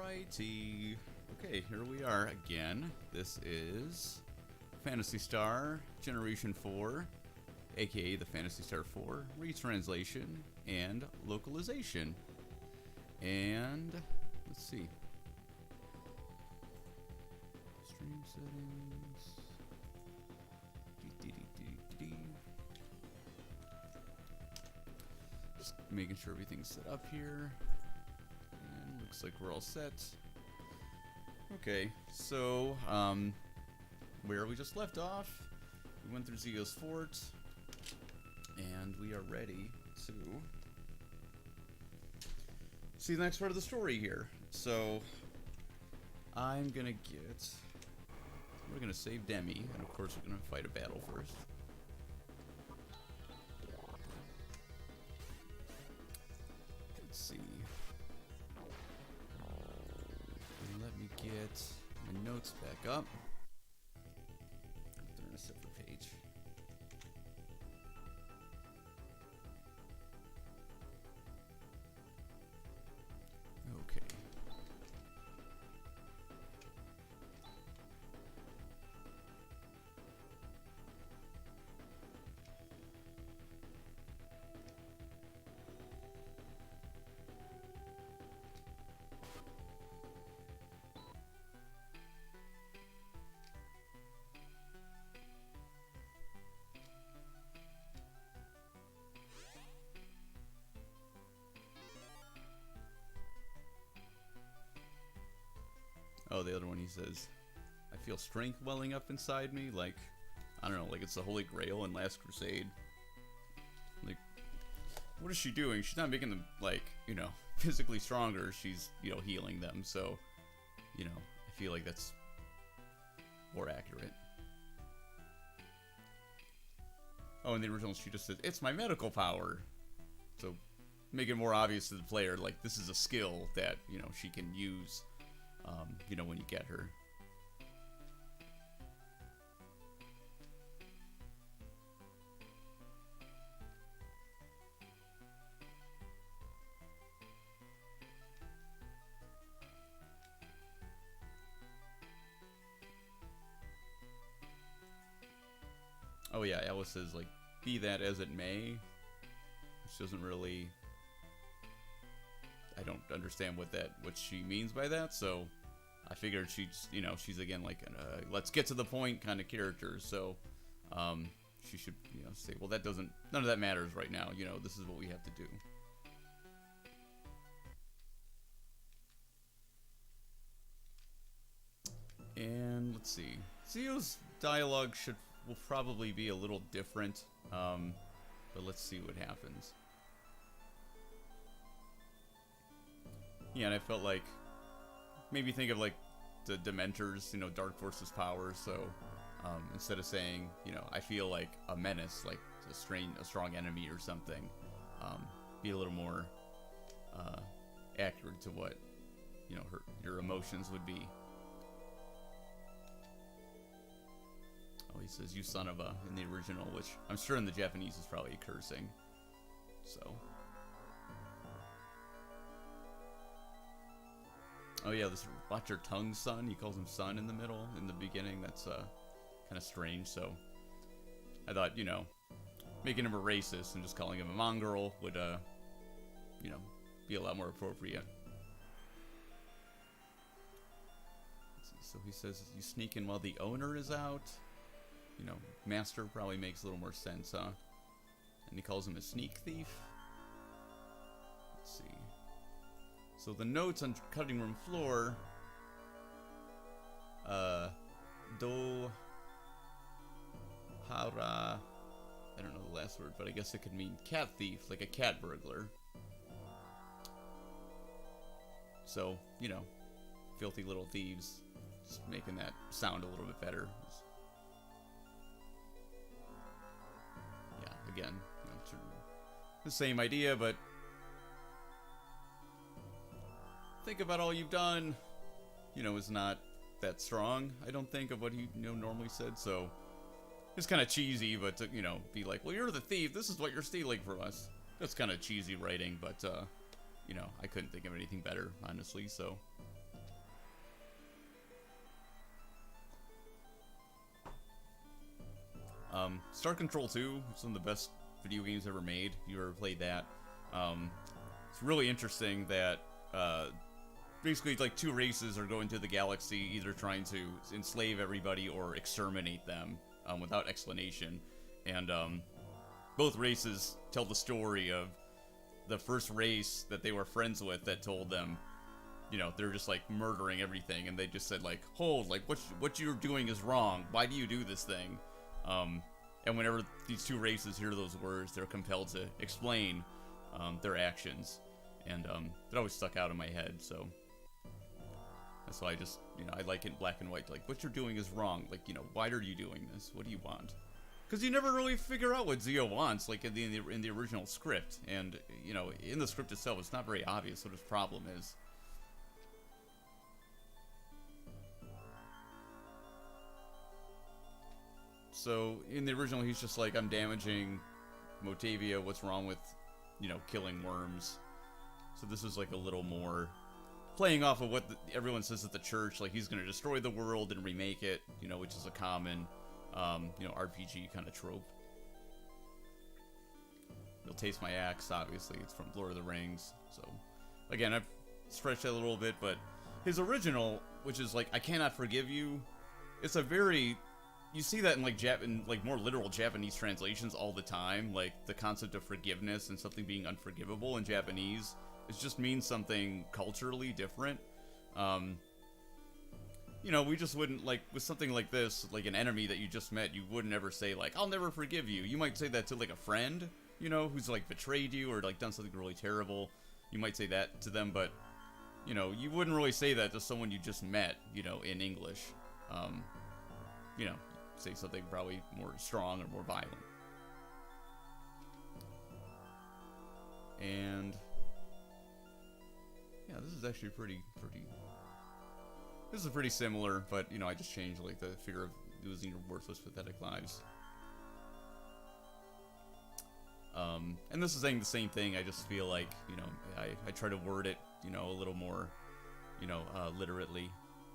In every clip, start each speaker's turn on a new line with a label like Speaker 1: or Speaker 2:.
Speaker 1: Alrighty. Okay, here we are again. This is Phantasy Star Generation 4, aka the Phantasy Star 4 Retranslation and Localization. And let's see. Stream settings. Just making sure everything's set up here. And looks like we're all set. Okay, so where we just left off, we went through Zio's fort, and we are ready to see the next part of the story here. So I'm gonna we're gonna save Demi, and of course we're gonna fight a battle first. Let's see. Let me get my notes back up. They're in a separate page. Okay. Oh, the other one, he says, I feel strength welling up inside me, like, I don't know, like it's the Holy Grail in Last Crusade. Like, what is she doing? She's not making them, like, you know, physically stronger, she's, you know, healing them, so, you know, I feel like that's more accurate. Oh, in the original, she just says, it's my medical power! So, make it more obvious to the player, like, this is a skill that, you know, she can use. You know, when you get her. Oh yeah, Alys says, like, be that as it may, which doesn't really... I don't understand what she means by that, so I figured she's, you know, she's again like a let's get to the point kind of character, so she should, you know, say, well, that doesn't, none of that matters right now, you know, this is what we have to do. And let's see, Zio's dialogue will probably be a little different, but let's see what happens. Yeah, and I felt like, maybe think of like the Dementors, you know, Dark Force's powers, so instead of saying, you know, I feel like a menace, like a strong enemy or something, be a little more accurate to what, you know, your emotions would be. Oh, he says, you son of a, in the original, which I'm sure in the Japanese is probably cursing, so... Oh yeah, this watch your tongue, son. He calls him son in the middle, in the beginning. That's kind of strange. So I thought, you know, making him a racist and just calling him a mongrel would, you know, be a lot more appropriate. So he says, you sneak in while the owner is out. You know, master probably makes a little more sense, huh? And he calls him a sneak thief. Let's see. So the notes on cutting room floor, do hara, I don't know the last word, but I guess it could mean cat thief, like a cat burglar. So, you know, filthy little thieves, just making that sound a little bit better. Yeah, again, you know, the same idea, but think about all you've done, you know, is not that strong, I don't think, of what he, you know, normally said, so it's kind of cheesy, but to, you know, be like, well, you're the thief, this is what you're stealing from us. That's kind of cheesy writing, but, you know, I couldn't think of anything better, honestly, so Star Control 2, it's one of the best video games ever made. If you ever played that, it's really interesting that basically like two races are going to the galaxy, either trying to enslave everybody or exterminate them without explanation. And both races tell the story of the first race that they were friends with that told them, you know, they're just like murdering everything, and they just said like, hold, like what you're doing is wrong. Why do you do this thing? And whenever these two races hear those words, they're compelled to explain their actions, and it always stuck out in my head. So that's why I just, you know, I like it in black and white. Like, what you're doing is wrong. Like, you know, why are you doing this? What do you want? Because you never really figure out what Zio wants, like in the original script, and you know, in the script itself, it's not very obvious what his problem is. So in the original, he's just like, I'm damaging Motavia. What's wrong with, you know, killing worms? So this is like a little more playing off of what everyone says at the church, like he's going to destroy the world and remake it, you know, which is a common, you know, RPG kind of trope. You'll taste my axe, obviously, it's from Lord of the Rings. So, again, I've stretched that a little bit, but his original, which is like, I cannot forgive you, it's a very, you see that in like more literal Japanese translations all the time, like the concept of forgiveness and something being unforgivable in Japanese. It just means something culturally different. You know, we just wouldn't, like, with something like this, like an enemy that you just met, you wouldn't ever say, like, I'll never forgive you. You might say that to, like, a friend, you know, who's, like, betrayed you or, like, done something really terrible. You might say that to them, but, you know, you wouldn't really say that to someone you just met, you know, in English. You know, say something probably more strong or more violent. And yeah, this is actually pretty. This is pretty similar, but you know, I just changed like the fear of losing your worthless, pathetic lives. And this is saying the same thing. I just feel like, you know, I try to word it, you know, a little more, you know, literally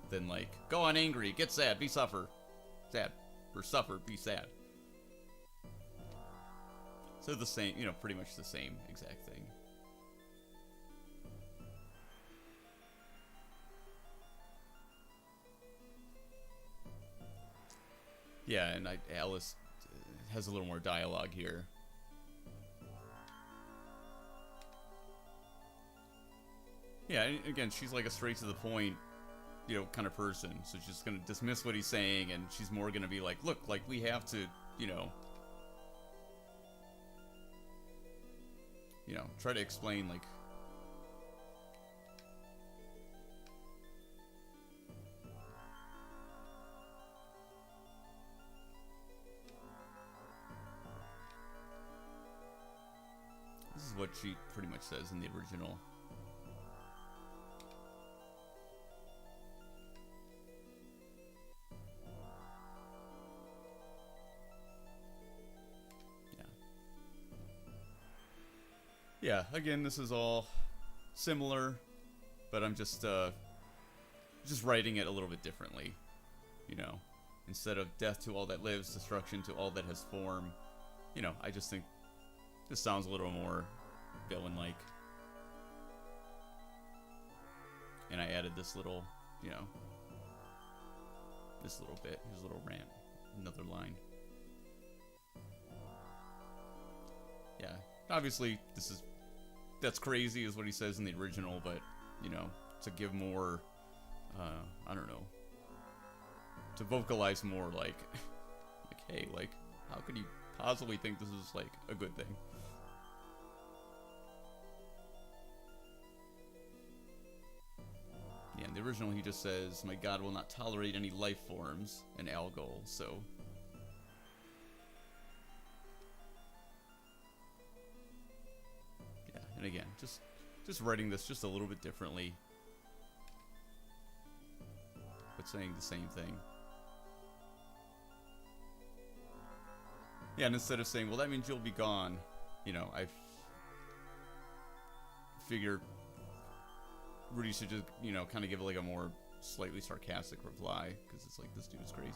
Speaker 1: than like, go on angry, get sad, be sad, or suffer, be sad. So the same, you know, pretty much the same exact thing. Yeah, and Alys has a little more dialogue here. Yeah, and again, she's like a straight to the point, you know, kind of person. So she's gonna dismiss what he's saying, and she's more gonna be like, look, like, we have to, you know, try to explain, like, this is what she pretty much says in the original. Yeah, again, this is all similar, but I'm just writing it a little bit differently, you know. Instead of death to all that lives, destruction to all that has form, you know, I just think this sounds a little more villain-like. And I added this little, you know, this little bit, his little rant, another line. Yeah, obviously, that's crazy is what he says in the original, but, you know, to give more, I don't know, to vocalize more, like, hey, like, how could you possibly think this is, like, a good thing? Yeah, in the original he just says, my God will not tolerate any life forms, an algol, so... And again, just writing this just a little bit differently, but saying the same thing. Yeah, and instead of saying, well, that means you'll be gone, you know, I figured Rudy should just, you know, kind of give like a more slightly sarcastic reply, because it's like, this dude's crazy.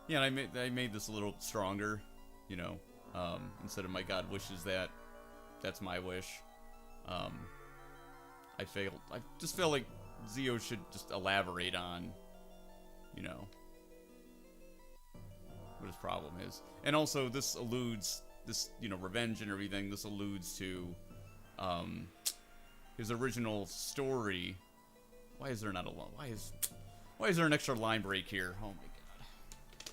Speaker 1: Yeah, and I made this a little stronger, you know, instead of my god wishes that, that's my wish. I failed. I just felt like Zio should just elaborate on, you know, what his problem is. And also, this alludes, this, you know, revenge and everything, this alludes to, his original story. Why is there not a line? Why is there an extra line break here? Oh my god.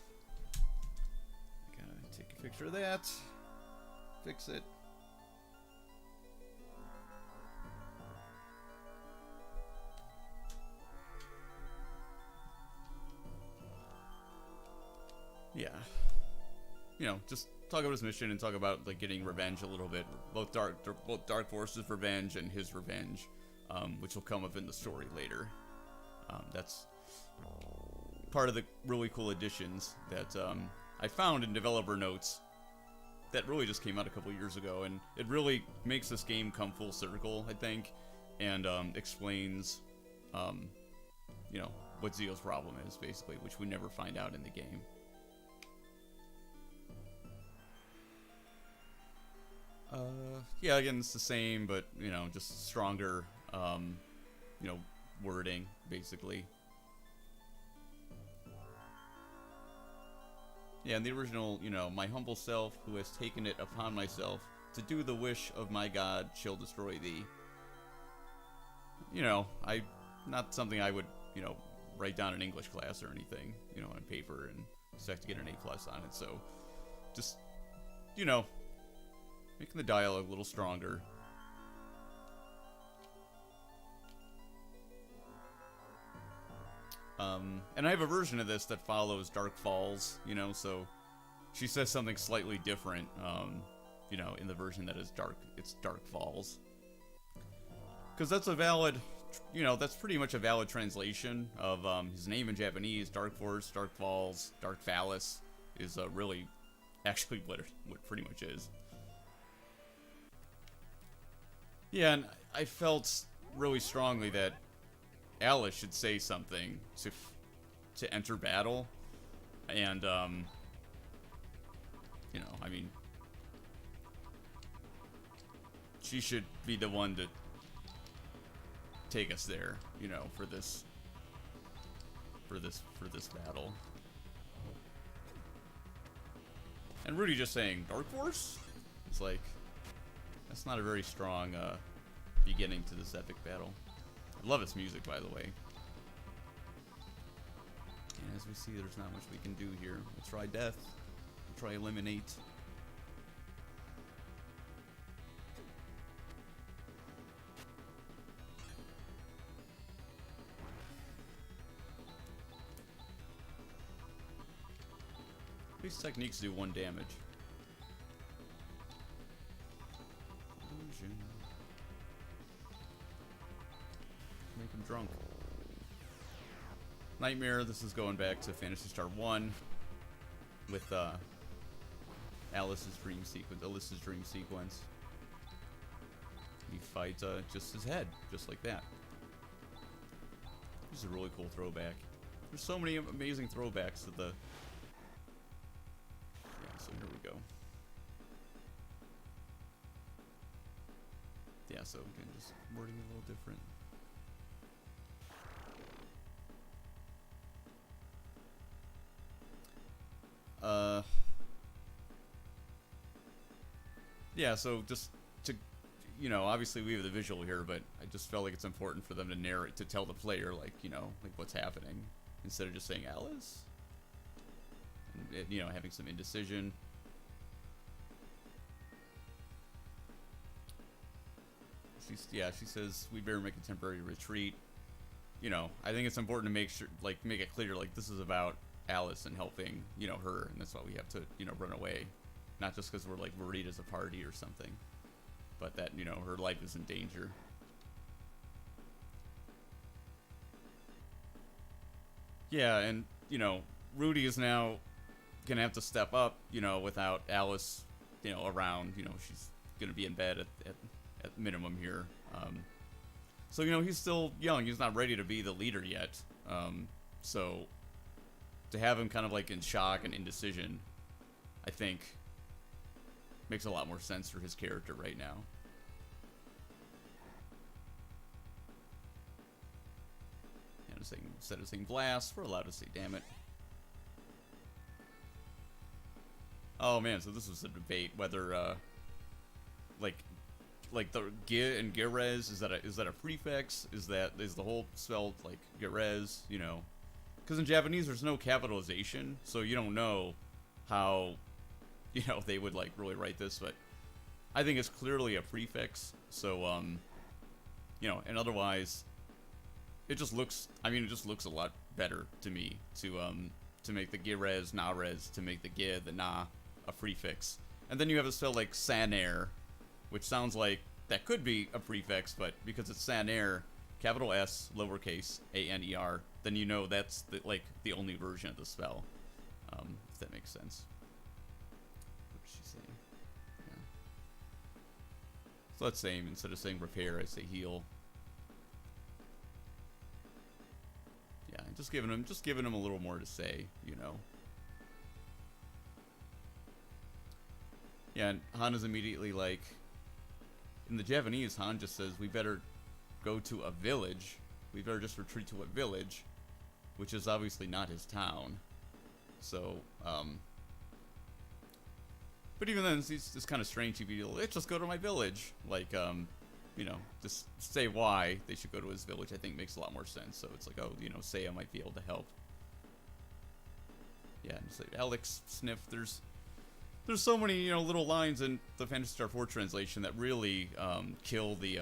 Speaker 1: Gotta take a picture of that. Fix it. Yeah. You know, just talk about his mission and talk about, like, getting revenge a little bit. Both Dark Force's revenge and his revenge, which will come up in the story later. That's part of the really cool additions that I found in developer notes that really just came out a couple years ago, and it really makes this game come full circle, I think, and explains, you know, what Zio's problem is, basically, which we never find out in the game. Yeah, again, it's the same, but, you know, just stronger, you know, wording, basically. Yeah, in the original, you know, my humble self, who has taken it upon myself to do the wish of my God, shall destroy thee. You know, not something I would, you know, write down in English class or anything, you know, on paper and expect to get an A+ on it, so just, you know, making the dialogue a little stronger. And I have a version of this that follows Dark Falls, you know, so she says something slightly different, you know, in the version that is it's Dark Falls. Because that's a valid, you know, that's pretty much a valid translation of his name in Japanese. Dark Force, Dark Falls, Dark Phallus is really actually what pretty much is. Yeah, and I felt really strongly that Alys should say something to enter battle, and you know, I mean, she should be the one to take us there, you know, for this battle. And Rudy just saying Dark Force? It's like, that's not a very strong beginning to this epic battle. I love its music, by the way. And as we see, there's not much we can do here. We'll try death. We'll try eliminate. These techniques do 1 damage. Illusion. Make him drunk. Nightmare, this is going back to Phantasy Star 1 with Alys's dream sequence. You fight just his head, just like that. This is a really cool throwback. There's so many amazing throwbacks to the... Yeah, so here we go. Yeah, so again, just wording a little different. Yeah, so just to, you know, obviously we have the visual here, but I just felt like it's important for them to narrate, to tell the player, like, you know, like what's happening, instead of just saying Alys. And, you know, having some indecision. She says, we better make a temporary retreat. You know, I think it's important to make sure, like, make it clear, like, this is about Alys and helping, you know, her, and that's why we have to, you know, run away. Not just because we're, like, worried as a party or something, but that, you know, her life is in danger. Yeah, and, you know, Rudy is now gonna have to step up, you know, without Alys, you know, around. You know, she's gonna be in bed at minimum here. So, you know, he's still young. He's not ready to be the leader yet. So to have him kind of like in shock and indecision, I think, makes a lot more sense for his character right now. And instead of saying blast, we're allowed to say damn it. Oh man, so this was a debate whether like the Ge and Gerez, is that a prefix? Is the whole spelled like Gerez, you know? Because in Japanese there's no capitalization, so you don't know how, you know, they would like really write this, but I think it's clearly a prefix. So you know, and otherwise it just looks, I mean, it just looks a lot better to me to make the Gerez, Narez, to make the Ge, the Na, a prefix. And then you have a spell like Sanair, which sounds like that could be a prefix, but because it's Sanair, capital S, lowercase, A-N-E-R, then you know that's the only version of the spell. If that makes sense. What did she say? Yeah. So let's say, instead of saying repair, I say heal. Yeah, just giving him a little more to say, you know. Yeah, and Han is immediately like, in the Japanese, Han just says, we better go to a village. We better just retreat to a village, which is obviously not his town. So, but even then, it's kind of strange to be like, let's just go to my village. Like, you know, just say why they should go to his village, I think makes a lot more sense. So it's like, oh, you know, Seiya might be able to help. Yeah, and say, Alex, Sniff, there's so many, you know, little lines in the Phantasy Star 4 translation that really kill the,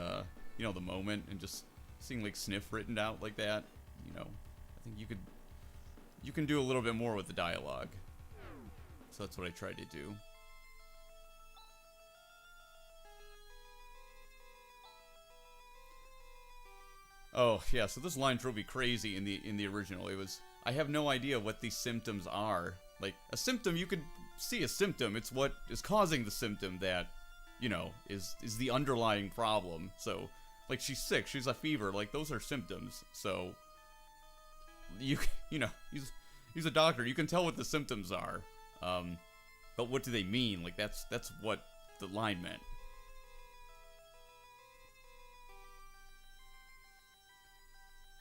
Speaker 1: you know, the moment, and just seeing like Sniff written out like that, you know, I think you can do a little bit more with the dialogue. So that's what I tried to do. Oh yeah, so this line drove me crazy in the original. It was, I have no idea what these symptoms are. Like, a symptom, you could see a symptom. It's what is causing the symptom that, you know, is the underlying problem. So, like, she's sick, she's a fever, like, those are symptoms. So, you know, he's a doctor, you can tell what the symptoms are. But what do they mean? Like, that's what the line meant.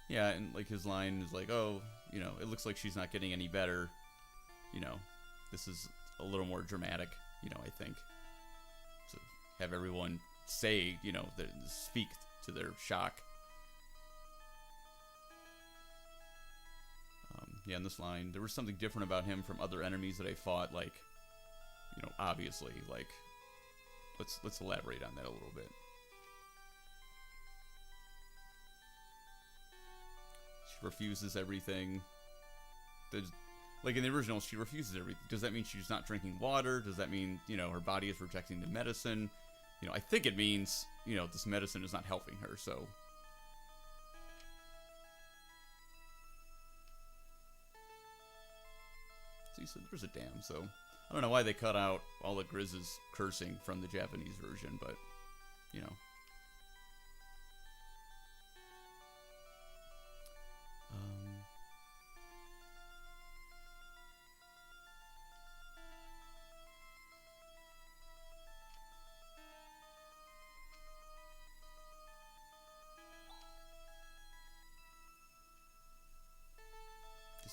Speaker 1: Yeah, and, like, his line is like, oh, you know, it looks like she's not getting any better. You know, this is a little more dramatic, you know, I think. To have everyone say, you know, speak to their shock. Yeah, in this line, there was something different about him from other enemies that I fought, like, you know, obviously, like, let's elaborate on that a little bit. She refuses everything. Like in the original, she refuses everything. Does that mean she's not drinking water? Does that mean, you know, her body is rejecting the medicine? You know, I think it means, you know, this medicine is not helping her, so. See, so there's a damn, so. I don't know why they cut out all the Grizz's cursing from the Japanese version, but, you know.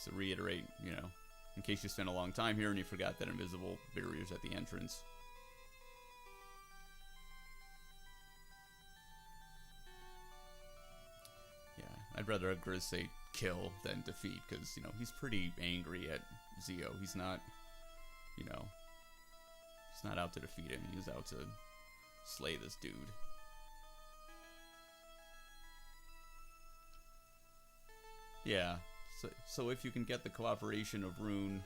Speaker 1: To reiterate, you know, in case you spent a long time here and you forgot that invisible barriers at the entrance. Yeah, I'd rather have Grizz say kill than defeat, because, you know, he's pretty angry at Zio. He's not, you know, he's not out to defeat him. He's out to slay this dude. Yeah. So if you can get the cooperation of Rune,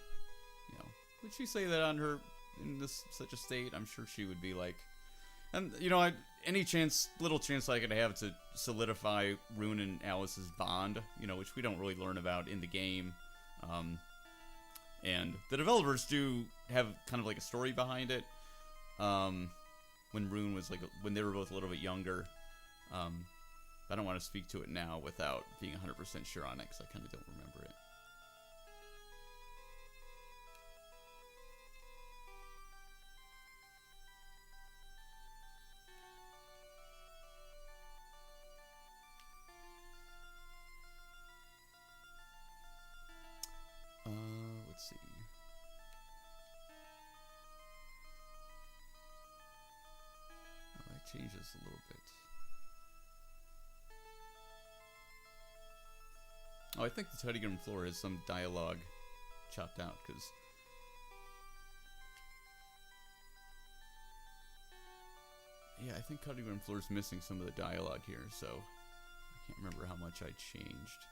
Speaker 1: you know, would she say that on her, in this such a state? I'm sure she would be like, and, you know, any chance, little chance I could have to solidify Rune and Alys's bond, you know, which we don't really learn about in the game. And the developers do have kind of like a story behind it. When Rune was like, when they were both a little bit younger. I don't want to speak to it now without being 100% sure on it, because I kind of don't remember it. change this a little bit. Oh, I think the cutting room floor has some dialogue chopped out, because... Yeah, I think cutting room floor is missing some of the dialogue here, so... I can't remember how much I changed.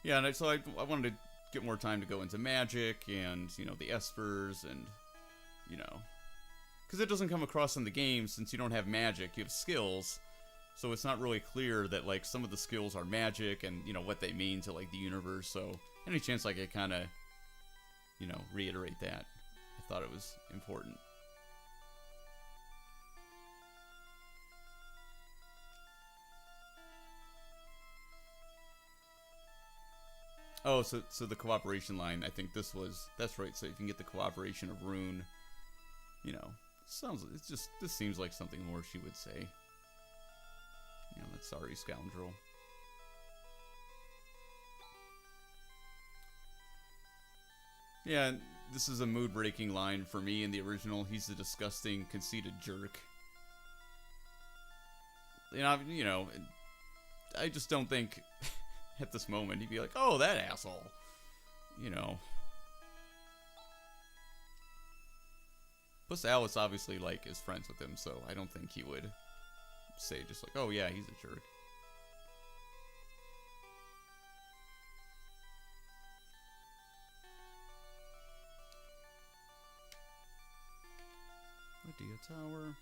Speaker 1: Yeah, and so I wanted to get more time to go into magic, and, you know, the espers, and, you know... Because it doesn't come across in the game, since you don't have magic, you have skills... So it's not really clear that, like, some of the skills are magic and, you know, what they mean to, like, the universe. So any chance I could kind of, you know, reiterate that, I thought it was important. Oh, so the cooperation line, I think that's right. So if you can get the cooperation of Rune, you know, this seems like something more she would say. You know, that sorry scoundrel. Yeah, this is a mood-breaking line for me in the original. He's a disgusting, conceited jerk. And you know, I just don't think at this moment he'd be like, oh, that asshole. You know. Plus, Alys obviously, like, is friends with him, so I don't think he would say just like, oh yeah, he's a jerk. Idea tower.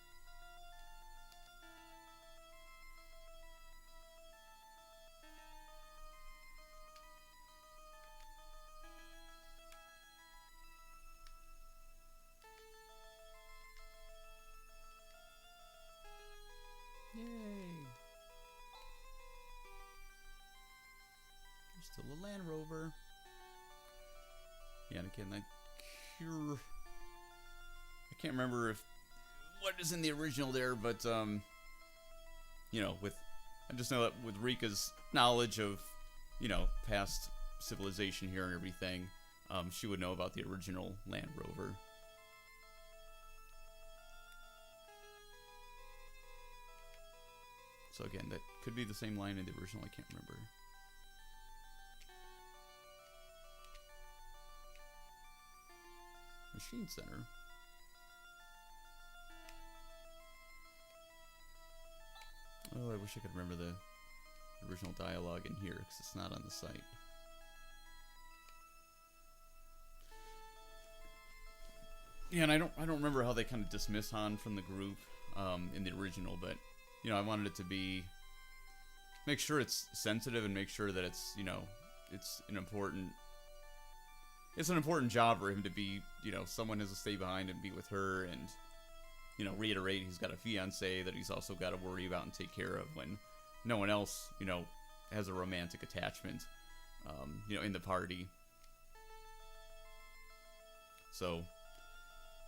Speaker 1: Still a Land Rover. Yeah, and again, I can't remember what is in the original there, but you know, I just know that with Rika's knowledge of, you know, past civilization here and everything, she would know about the original Land Rover. So again, that could be the same line in the original. I can't remember. Machine Center. Oh, I wish I could remember the original dialogue in here, because it's not on the site. Yeah, and I don't remember how they kind of dismiss Han from the group in the original, but you know, I wanted it to be, make sure it's sensitive and make sure that it's, you know, it's an important job for him to be, you know, someone has to stay behind and be with her, and, you know, reiterate he's got a fiancé that he's also got to worry about and take care of when no one else, you know, has a romantic attachment, you know, in the party. So,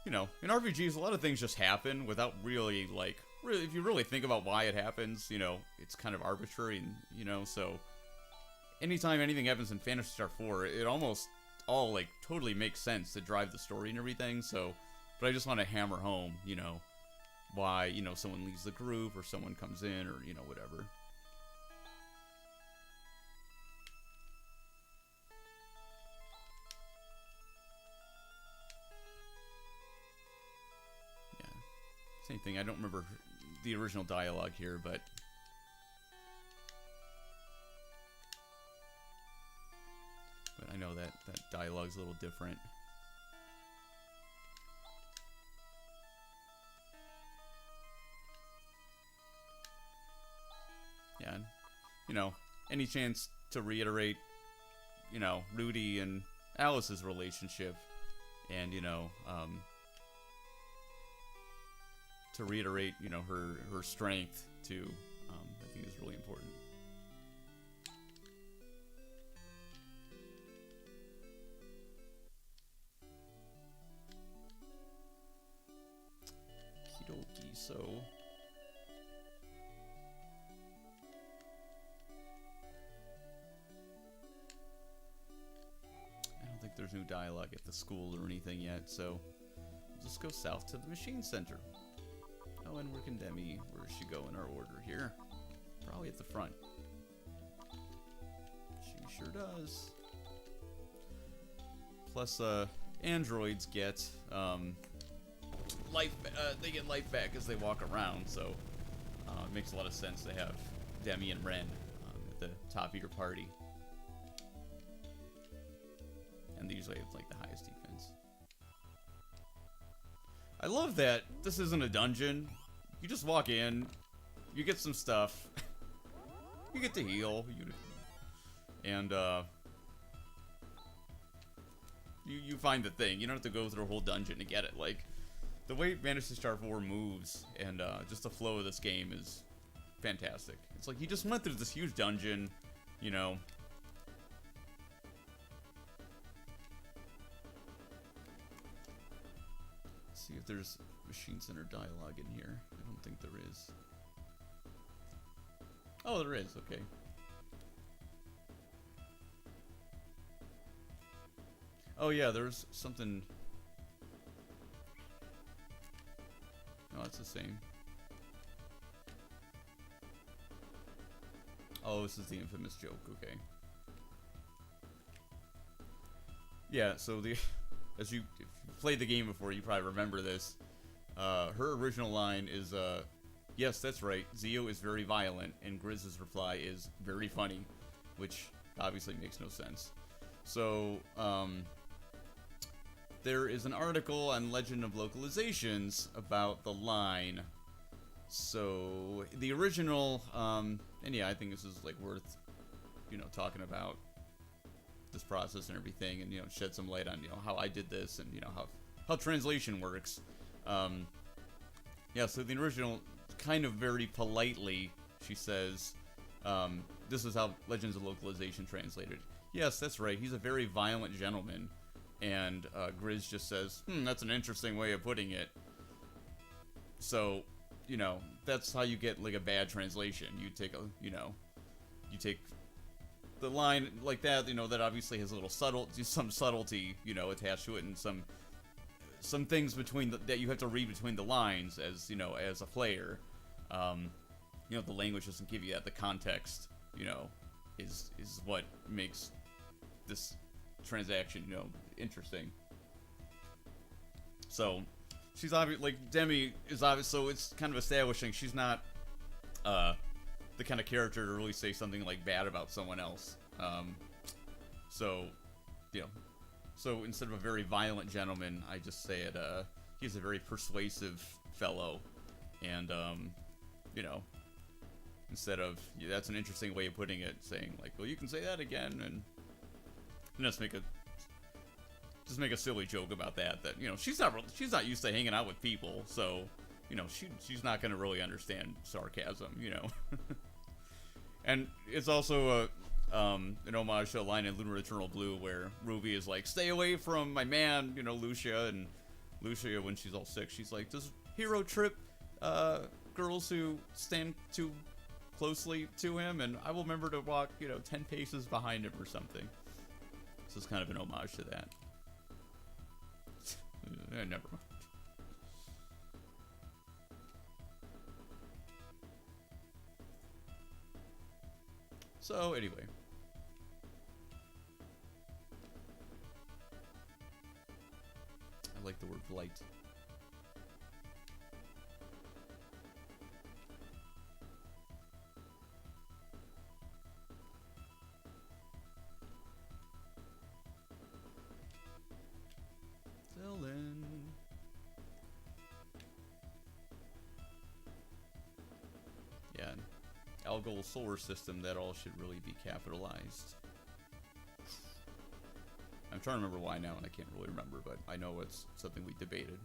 Speaker 1: you know, in RPGs, a lot of things just happen without really, like, if you really think about why it happens, you know, it's kind of arbitrary, and, you know, so anytime anything happens in Phantasy Star 4, it almost all, like, totally makes sense to drive the story and everything, so, but I just want to hammer home, you know, why, you know, someone leaves the group, or someone comes in, or, you know, whatever. Yeah, same thing, I don't remember the original dialogue here, but I know that dialogue's a little different. Yeah, and, you know, any chance to reiterate, you know, Rudy and Alys's relationship, and, you know, to reiterate, you know, her strength too, I think is really important. Kidoki, so I don't think there's new dialogue at the school or anything yet, so just go south to the machine center. Oh, and where can Demi? Where does she go in our order here? Probably at the front. She sure does. Plus, androids get life. They get life back as they walk around, so it makes a lot of sense to have Demi and Ren at the top of your party. And they usually have like the highest defense. I love that this isn't a dungeon. You just walk in, you get some stuff, you get to heal, and you find the thing. You don't have to go through a whole dungeon to get it. Like, the way Phantasy Star 4 moves and just the flow of this game is fantastic. It's like you just went through this huge dungeon, you know. Let's see if there's Machine Center dialogue in here. I don't think there is. Oh, there is. Okay. Oh yeah, there's something. No, it's the same. Oh, this is the infamous joke. Okay. Yeah. So the if you've played the game before, you probably remember this. Her original line is, yes, that's right, Zio is very violent, and Grizz's reply is very funny, which obviously makes no sense. So, there is an article on Legend of Localizations about the line. So, the original, and yeah, I think this is, like, worth, you know, talking about this process and everything, and, you know, shed some light on, you know, how I did this, and, you know, how translation works. Yeah, so the original, kind of very politely, she says, this is how Legends of Localization translated. Yes, that's right, he's a very violent gentleman. And Grizz just says, that's an interesting way of putting it. So, you know, that's how you get, like, a bad translation. You take you take the line like that, you know, that obviously has a little some subtlety, you know, attached to it, and some things between that you have to read between the lines as, you know, as a player. You know, the language doesn't give you that. The context, you know, is what makes this transaction, you know, interesting. So, she's obviously, like, Demi is obvious, so it's kind of establishing she's not the kind of character to really say something, like, bad about someone else. So, you know, so instead of a very violent gentleman, I just say it, he's a very persuasive fellow. And, you know, instead of, yeah, that's an interesting way of putting it, saying, like, well, you can say that again, and just make a silly joke about that, you know, she's not used to hanging out with people, so, you know, she's not gonna really understand sarcasm, you know. And it's also an homage to a line in Lunar Eternal Blue where Ruby is like, stay away from my man, you know, Lucia, and Lucia, when she's all sick, she's like, does Hero trip girls who stand too closely to him, and I will remember to walk, you know, 10 paces behind him or something. So it's kind of an homage to that. Never mind. So, anyway. I like the word blight. Dylan. Yeah. Algol solar system, that all should really be capitalized. I'm trying to remember why now, and I can't really remember, but I know it's something we debated.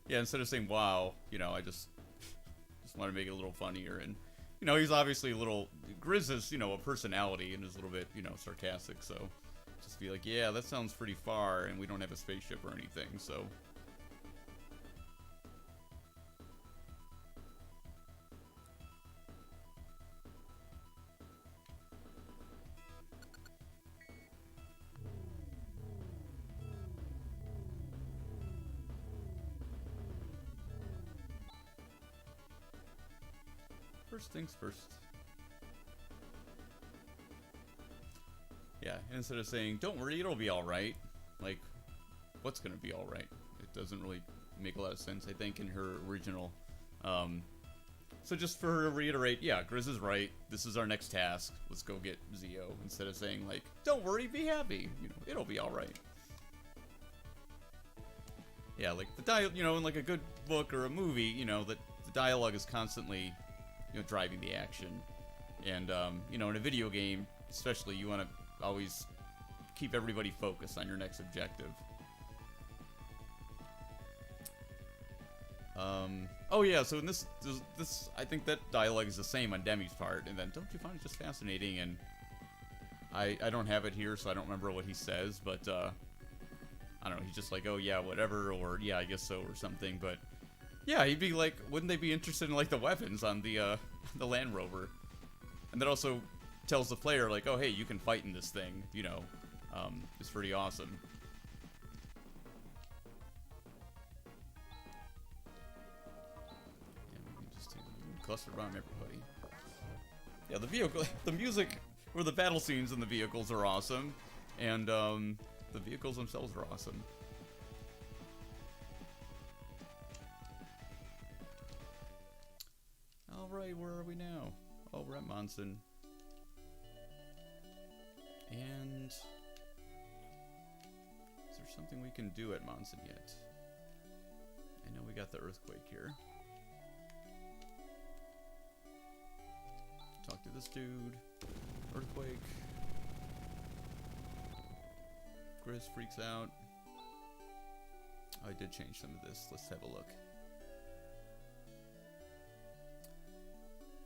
Speaker 1: Yeah, instead of saying wow, you know, I just want to make it a little funnier. And, you know, he's obviously a little, Grizz is, you know, a personality and is a little bit, you know, sarcastic, so just be like, yeah, that sounds pretty far, and we don't have a spaceship or anything, so. first things first. Yeah, instead of saying, don't worry, it'll be alright. Like, what's gonna be alright? It doesn't really make a lot of sense, I think, in her original. So just for her to reiterate, yeah, Grizz is right. This is our next task. Let's go get Zio. Instead of saying, like, don't worry, be happy. You know, it'll be alright. Yeah, like, you know, in like a good book or a movie, you know, the dialogue is constantly, you know, driving the action. And, you know, in a video game, especially, you want to always keep everybody focused on your next objective. Oh yeah, so in this, I think that dialogue is the same on Demi's part, and then don't you find it just fascinating? And I don't have it here, so I don't remember what he says, but, I don't know, he's just like, oh yeah, whatever, or yeah, I guess so, or something, but yeah, he'd be like, wouldn't they be interested in, like, the weapons on the Land Rover? And that also tells the player, like, oh hey, you can fight in this thing, you know, it's pretty awesome. Cluster bomb everybody. Yeah, the vehicle, the music, or the battle scenes in the vehicles are awesome, and the vehicles themselves are awesome. All right, where are we now? Oh, we're at Monson. And is there something we can do at Monson yet? I know we got the earthquake here. Talk to this dude. Earthquake. Grizz freaks out. Oh, I did change some of this. Let's have a look.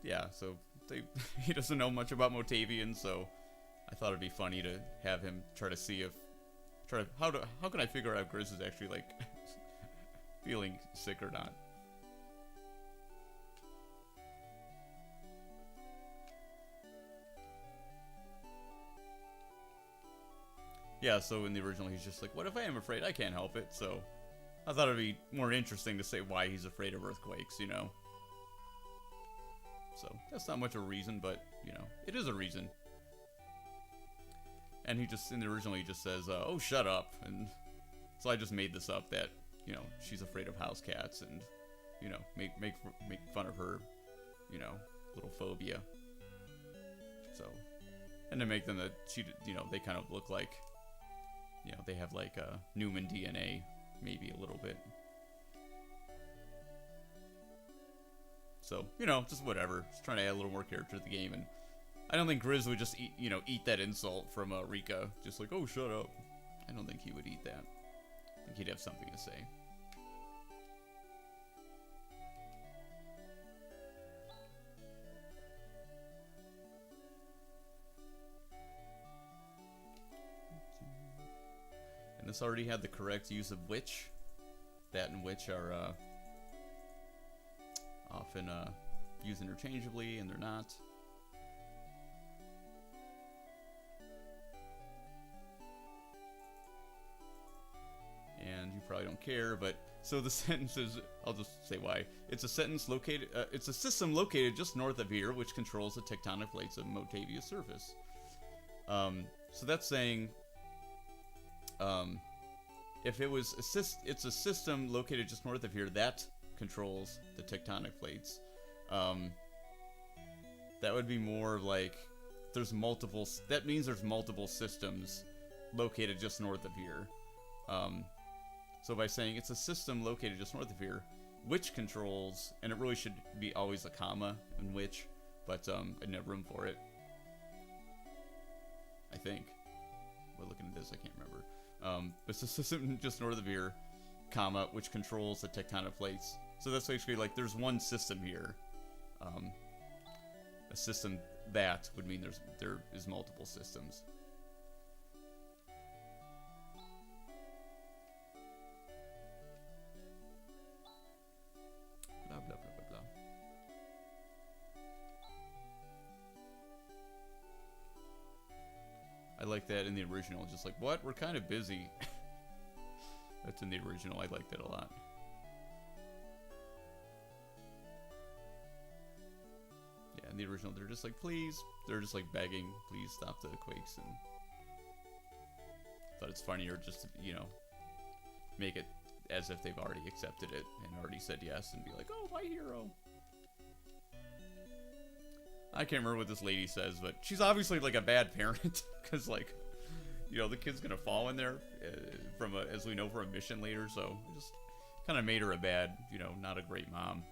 Speaker 1: Yeah, so he doesn't know much about Motavian, so I thought it'd be funny to have him try to see if how can I figure out if Grizz is actually like feeling sick or not. Yeah, so in the original, he's just like, what if I am afraid? I can't help it. So I thought it'd be more interesting to say why he's afraid of earthquakes, you know? So that's not much of a reason, but, you know, it is a reason. And he just, in the original, he just says, oh, shut up. And so I just made this up that, you know, she's afraid of house cats and, you know, make fun of her, you know, little phobia. So, and to make them that she, you know, they kind of look like, you know, they have like Newman DNA, maybe a little bit. So, you know, just whatever. Just trying to add a little more character to the game. And I don't think Grizz would just, eat that insult from Rika. Just like, oh, shut up. I don't think he would eat that. I think he'd have something to say. And this already had the correct use of which. That and which are often used interchangeably, and they're not. And you probably don't care, but so the sentence is, I'll just say why. It's a sentence located, it's a system located just north of here, which controls the tectonic plates of Motavia's surface. So that's saying, if it was it's a system located just north of here that controls the tectonic plates. That would be more like there's multiple. That means there's multiple systems located just north of here. So by saying it's a system located just north of here, which controls, and it really should be always a comma in which, but I didn't have room for it. I think. We're looking at this, I can't remember. It's a system just north of here, comma, which controls the tectonic plates. So that's basically like there's one system here. A system that would mean there is multiple systems. Blah, blah, blah, blah, blah. I like that in the original. Just like, what? We're kind of busy. That's in the original. I like that a lot. in the original, they're just like, please, they're just like begging, please stop the quakes, and thought it's funnier just to, you know, make it as if they've already accepted it and already said yes and be like, oh, my hero. I can't remember what this lady says, but she's obviously like a bad parent because, like, you know, the kid's gonna fall in there from a, as we know, for a mission later, so it just kind of made her a bad, you know, not a great mom.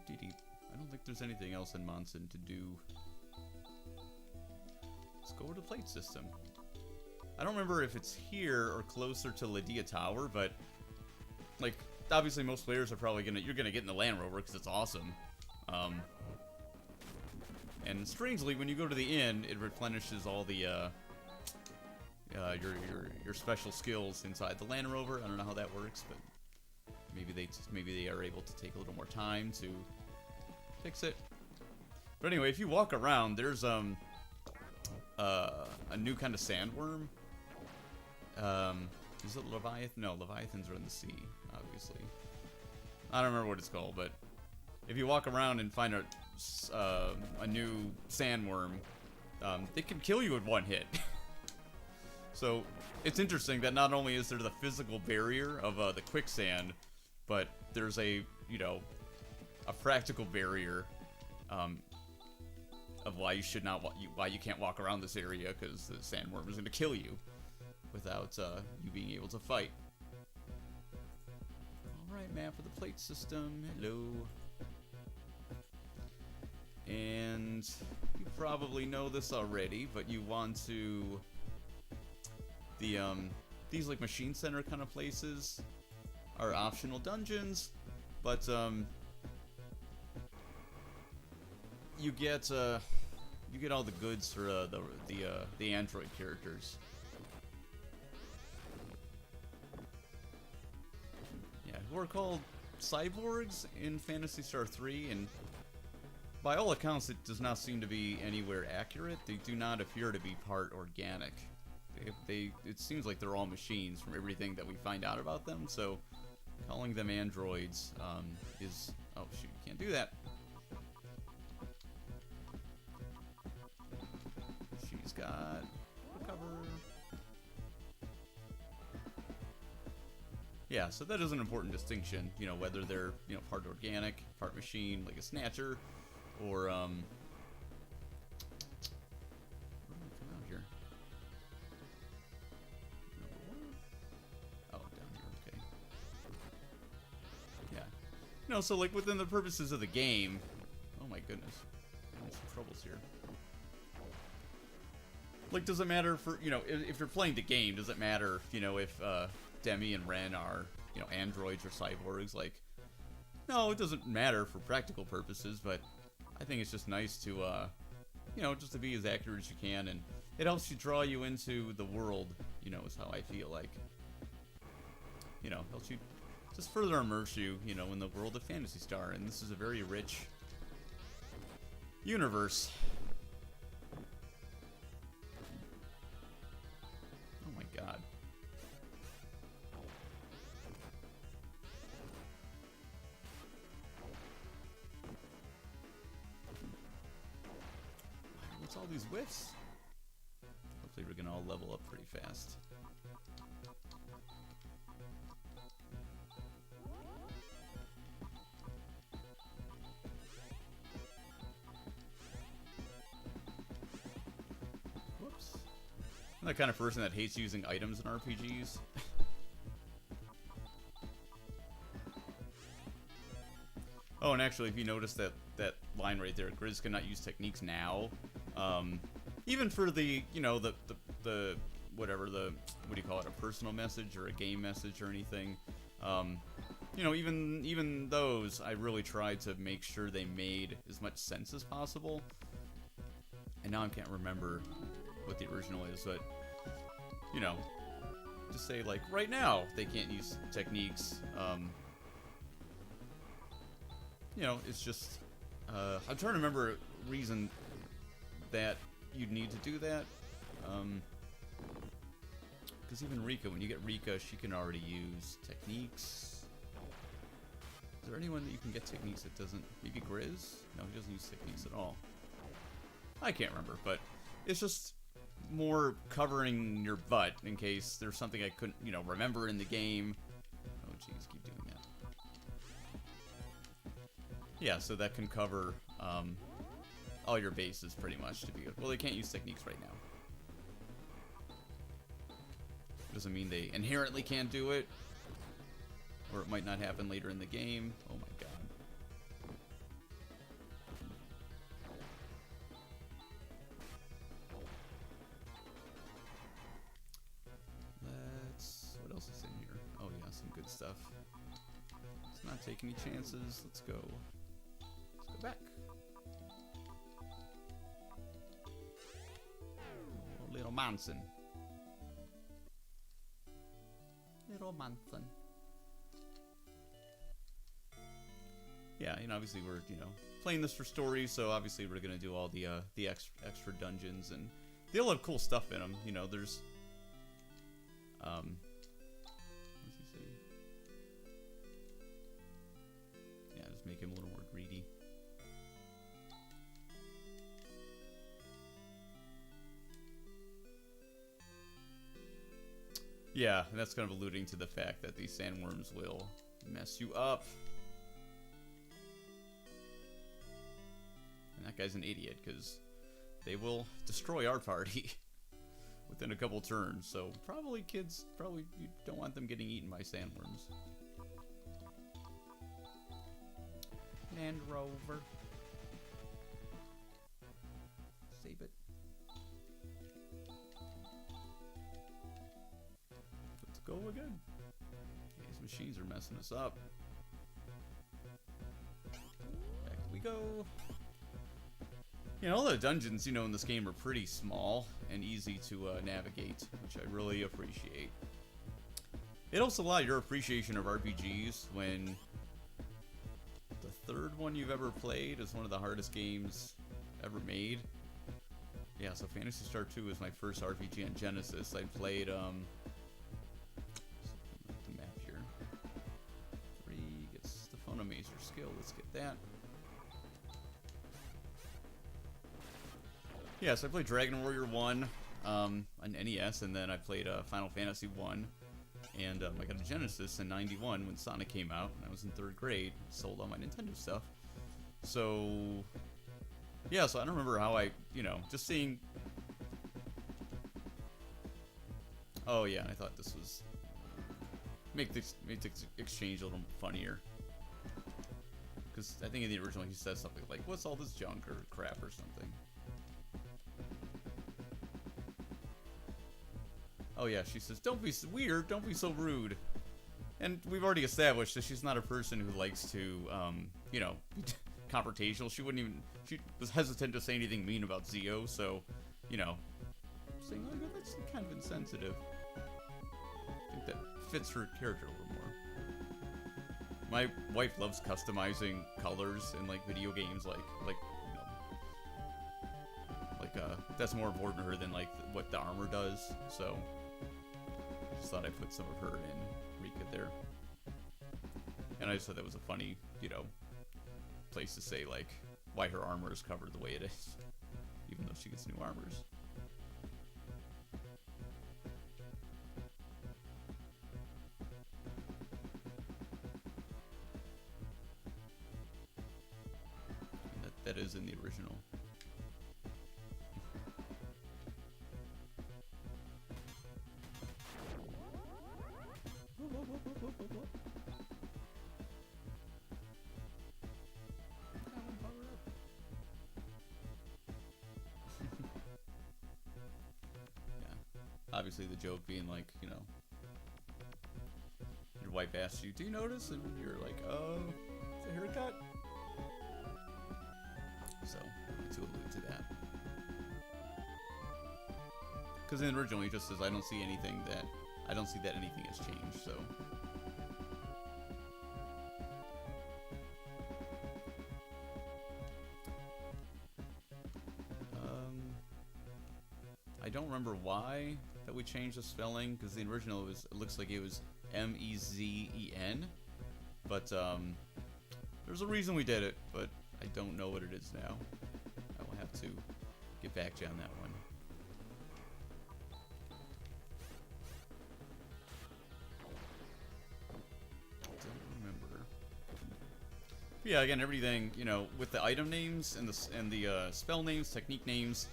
Speaker 1: I don't think there's anything else in Monson to do. Let's go over to the plate system. I don't remember if it's here or closer to Lydia Tower, but like obviously most players are probably you're gonna get in the Land Rover because it's awesome. And strangely, when you go to the inn, it replenishes all the your special skills inside the Land Rover. I don't know how that works, but maybe they are able to take a little more time to fix it. But anyway, if you walk around, there's a new kind of sandworm. Is it Leviathan? No, Leviathans are in the sea, obviously. I don't remember what it's called, but if you walk around and find a new sandworm, they can kill you with one hit. So it's interesting that not only is there the physical barrier of the quicksand, but there's a, you know, a practical barrier of why you should not why you can't walk around this area, because the sandworm is going to kill you without you being able to fight. Alright, map of the plate system. Hello. And you probably know this already, but you want to these like machine center kind of places are optional dungeons, but you get all the goods for the android characters. Yeah, who are called cyborgs in Phantasy Star 3, and by all accounts, it does not seem to be anywhere accurate. They do not appear to be part organic. It seems like they're all machines from everything that we find out about them. So, calling them androids is... Oh, shoot, you can't do that. She's got... Recover. Yeah, so that is an important distinction. You know, whether they're, you know, part organic, part machine, like a Snatcher, or, you know, so like within the purposes of the game, oh my goodness, I'm in some troubles here. Like, does it matter for, you know, if you're playing the game, does it matter, you know, if Demi and Ren are, you know, androids or cyborgs? Like, no, it doesn't matter for practical purposes, but I think it's just nice to, you know, just to be as accurate as you can, and it helps you draw you into the world, you know, is how I feel like. You know, helps you just further immerse you, you know, in the world of Phantasy Star, and this is a very rich universe. Oh my god. What's all these whiffs? Hopefully we're gonna all level up pretty fast. I'm the kind of person that hates using items in RPGs. Oh, and actually, if you notice that line right there, Grizz cannot use techniques now. Even for the, you know, the whatever, the, what do you call it, a personal message or a game message or anything. You know, even those, I really tried to make sure they made as much sense as possible. And now I can't remember what the original is, but, you know, just say, like, right now they can't use techniques, you know, it's just, I'm trying to remember a reason that you'd need to do that. Because even Rika, when you get Rika, she can already use techniques. Is there anyone that you can get techniques that doesn't? Maybe Grizz? No, he doesn't use techniques at all. I can't remember, but it's just more covering your butt in case there's something I couldn't, you know, remember in the game. Oh, jeez, keep doing that. Yeah, so that can cover all your bases pretty much to be good. Well, they can't use techniques right now. Doesn't mean they inherently can't do it, or it might not happen later in the game. Oh my god. What else is in here? Oh yeah, some good stuff. Let's not take any chances. Let's go back. Oh, little Manson. Little Manson. Yeah, you know, obviously we're, you know, playing this for story, so obviously we're gonna do all the extra dungeons, and they all have cool stuff in them. You know, there's what does he say? Yeah, just make him a little more greedy. Yeah, and that's kind of alluding to the fact that these sandworms will mess you up. And that guy's an idiot, because they will destroy our party within a couple turns. So probably kids, you don't want them getting eaten by sandworms. Land Rover. Save it. Let's go again. These machines are messing us up. Back we go. You know, all the dungeons, you know, in this game are pretty small and easy to navigate, which I really appreciate. It helps a lot your appreciation of RPGs when the third one you've ever played is one of the hardest games ever made. Yeah, so Phantasy Star 2 was my first RPG on Genesis. I played, the map here. 3 gets the Phonomazer skill. Let's get that. Yeah, so I played Dragon Warrior 1 on NES, and then I played Final Fantasy 1, and I got a Genesis in '91 when Sonic came out, and I was in 3rd grade, sold all my Nintendo stuff. So, yeah, so I don't remember how I, you know, just seeing... Oh, yeah, I thought this was... Make the exchange a little funnier. Because I think in the original he says something like, what's all this junk or crap or something. Oh yeah, she says, don't be weird, don't be so rude. And we've already established that she's not a person who likes to, you know, be confrontational. She was hesitant to say anything mean about Zio, so, you know, saying, oh, that's kind of insensitive. I think that fits her character a little more. My wife loves customizing colors in, like, video games, like, you know, like, that's more important to her than, like, what the armor does, so... Just thought I'd put some of her in Rika there. And I just thought that was a funny, you know, place to say, like, why her armor is covered the way it is. Even though she gets new armors. And that is in the original. Obviously the joke being like, you know, your wife asks you, do you notice? And you're like, oh, it's a haircut? So, to allude to that. Because in the original he just says, I don't see that anything has changed, so. I don't remember why that we changed the spelling, because the original was, it looks like it was M-E-Z-E-N, but there's a reason we did it, but I don't know what it is now. I will have to get back to you on that one. Don't remember. But yeah, again, everything, you know, with the item names and the spell names, technique names,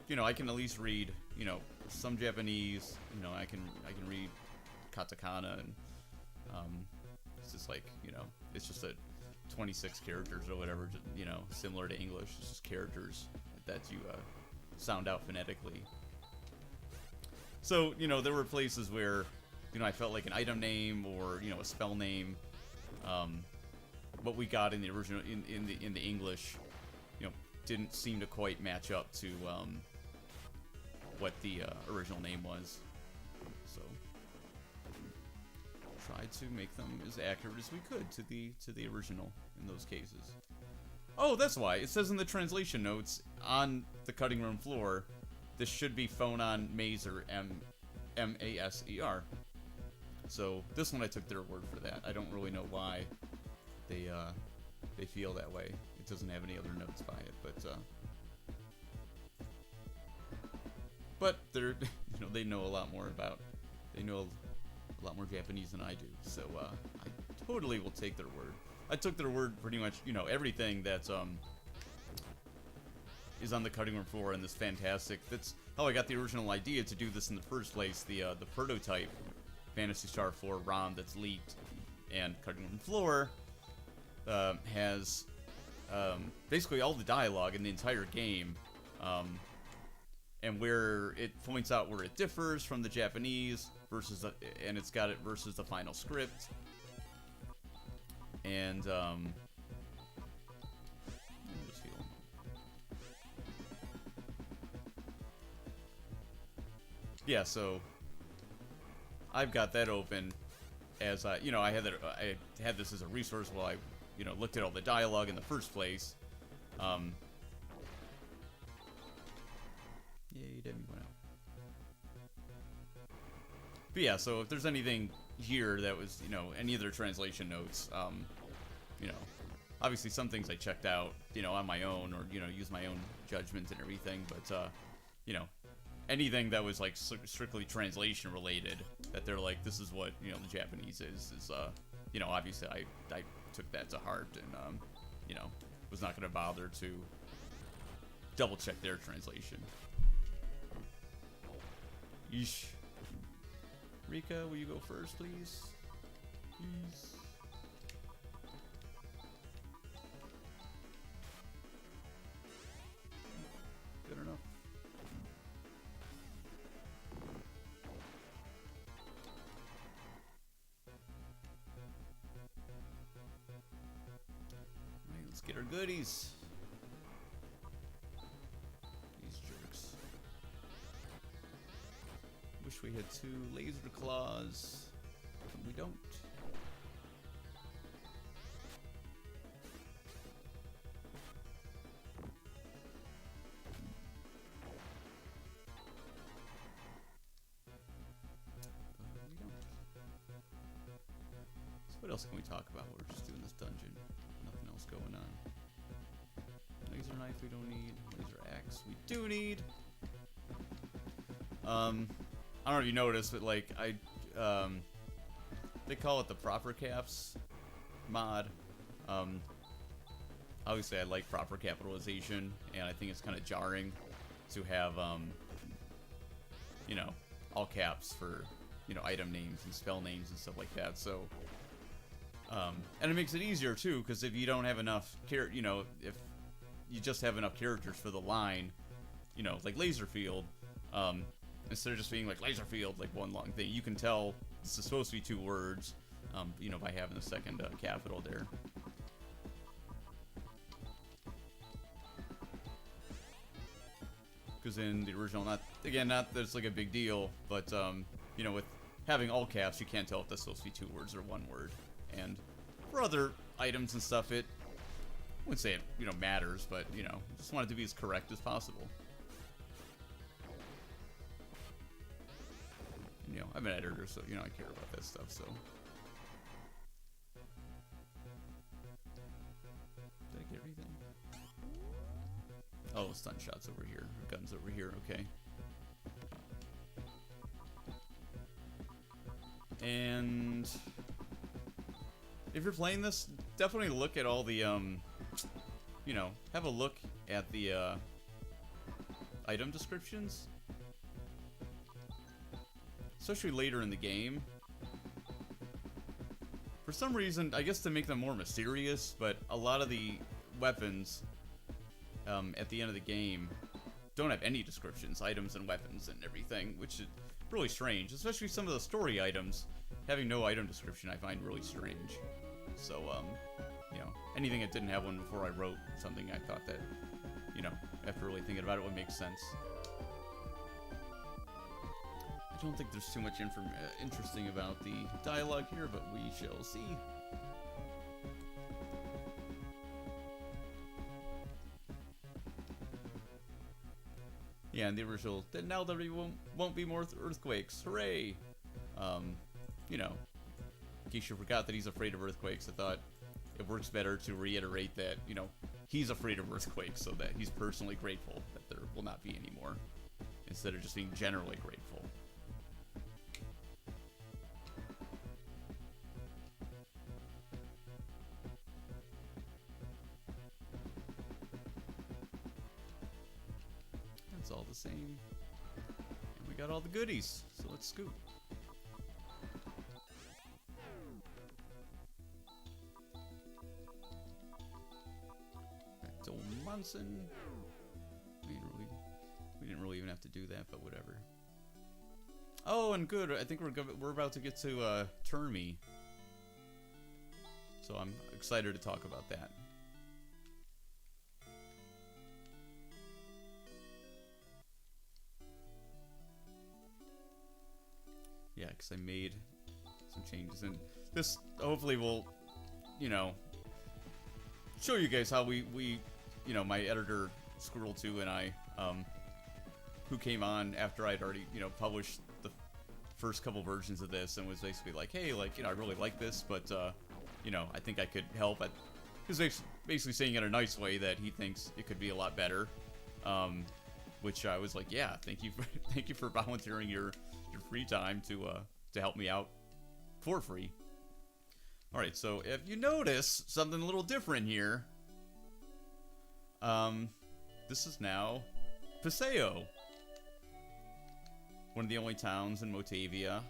Speaker 1: you know, I can at least read, you know, some Japanese. You know, I can read katakana, and it's just like, you know, it's just a 26 characters or whatever, you know, similar to English. It's just characters that you sound out phonetically. So, you know, there were places where, you know, I felt like an item name or, you know, a spell name, what we got in the original, in the English, you know, didn't seem to quite match up to what the original name was. So tried to make them as accurate as we could to the original in those cases. Oh, that's why it says in the translation notes on the cutting room floor, this should be Phonon Maser, M-A-S-E-R. So this one I took their word for that. I don't really know why they feel that way. It doesn't have any other notes by it, but they're, you know, they know a lot more about, they know a lot more Japanese than I do, so I totally will take their word. I took their word pretty much, you know, everything that's is on the cutting room floor in this fantastic. That's how I got the original idea to do this in the first place. The prototype Phantasy Star 4 ROM that's leaked and cutting room floor has basically all the dialogue in the entire game, and where it points out where it differs from the Japanese versus and it's got it versus the final script. And yeah, so I've got that open as you know, I had this as a resource while I, you know, looked at all the dialogue in the first place. Yay, Demi went out. But yeah, so if there's anything here that was, you know, any of their translation notes, you know, obviously some things I checked out, you know, on my own, or, you know, use my own judgment and everything, but, you know, anything that was, like, strictly translation related, that they're like, this is what, you know, the Japanese is, you know, obviously I took that to heart, and, you know, was not going to bother to double check their translation. Yeesh. Rika, will you go first, please? Please. Good enough. Alright, let's get our goodies. These jerks. Wish we had 2 laser claws. We don't. So what else can we talk about? We're just doing this dungeon. Nothing else going on. Laser knife we don't need. Laser axe we do need. I don't know if you noticed, but like they call it the proper caps mod. Obviously I like proper capitalization, and I think it's kind of jarring to have you know, all caps for, you know, item names and spell names and stuff like that. So and it makes it easier too, because if you don't have enough you know, if you just have enough characters for the line, you know, like laser field, instead of just being like laser field, like one long thing, you can tell this is supposed to be 2 words, you know, by having the second capital there. Because in the original, not that it's like a big deal, but you know, with having all caps, you can't tell if that's supposed to be 2 words or 1 word. And for other items and stuff, I wouldn't say it, you know, matters, but, you know, just want it to be as correct as possible. I'm an editor, so, you know, I care about that stuff, so. Did I get everything? Oh, stun shots over here. Guns over here, okay. And if you're playing this, definitely look at all the, you know, have a look at the, item descriptions. Especially later in the game. For some reason, I guess to make them more mysterious, but a lot of the weapons, at the end of the game, don't have any descriptions, items and weapons and everything, which is really strange. Especially some of the story items, having no item description I find really strange. So, you know, anything that didn't have one before I wrote something, I thought that, you know, after really thinking about it, would make sense. I don't think there's too much interesting about the dialogue here, but we shall see. Yeah, and the original, then now there won't be more earthquakes. Hooray! You know, in case you forgot that he's afraid of earthquakes, I thought it works better to reiterate that, you know, he's afraid of earthquakes, so that he's personally grateful that there will not be any more, instead of just being generally grateful. That's all the same. And we got all the goodies, so let's scoot. Back to Munson. We didn't really even have to do that, but whatever. Oh, and good. I think we're about to get to Termi, so I'm excited to talk about that. Yeah, because I made some changes, and this hopefully will, you know, show you guys how we you know, my editor Squirrel2 and I, who came on after I'd already, you know, published the first couple versions of this, and was basically like, hey, like, you know, I really like this, but you know, I think I could help. He was basically saying in a nice way that he thinks it could be a lot better, which I was like, yeah, thank you for volunteering your free time to help me out for free. Alright, so if you notice something a little different here, this is now Paseo, one of the only towns in Motavia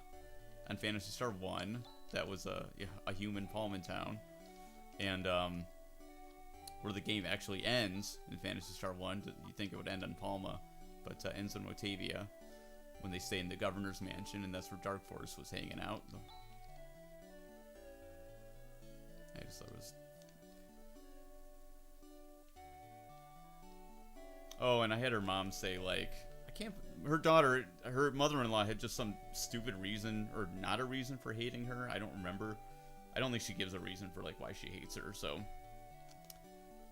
Speaker 1: on Phantasy Star 1 that was a human Palman town, and where the game actually ends in Phantasy Star 1. You think it would end on Palma, but ends in Motavia, when they stay in the governor's mansion, and that's where Dark Force was hanging out. I just thought it was... Oh, and I had her mom say, like, her daughter, her mother-in-law had just some stupid reason, or not a reason for hating her. I don't remember. I don't think she gives a reason for, like, why she hates her, so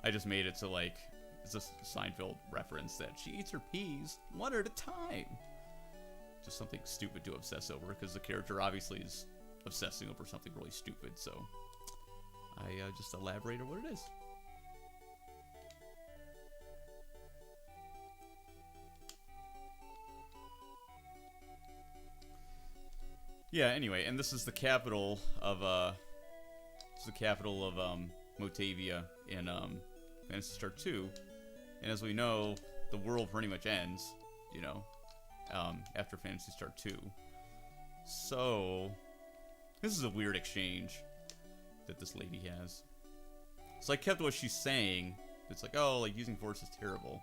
Speaker 1: I just made it to, like, it's a Seinfeld reference that she eats her peas one at a time. Just something stupid to obsess over, because the character obviously is obsessing over something really stupid, so I just elaborated what it is. Yeah, anyway, and this is the capital of Motavia in Phantasy Star 2, and as we know, the world pretty much ends, you know, after Phantasy Star 2. So, this is a weird exchange that this lady has. So I kept what she's saying. It's like, oh, like, using force is terrible.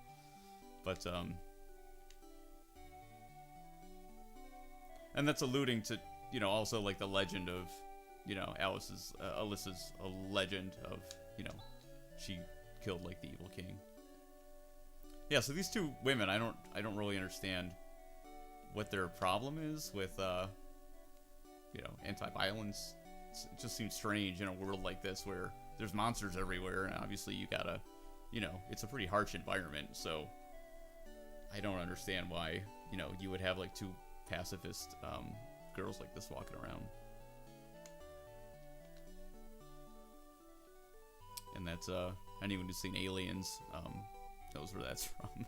Speaker 1: But, and that's alluding to, you know, also, like, the legend of, you know, Alys's a legend of, you know, she killed, like, the evil king. Yeah, so these two women, I don't really understand what their problem is with, you know, anti-violence. It just seems strange in a world like this where there's monsters everywhere, and obviously you gotta, you know, it's a pretty harsh environment, so I don't understand why, you know, you would have, like, two pacifist, girls like this walking around. And that's, anyone who's seen Aliens, knows where that's from.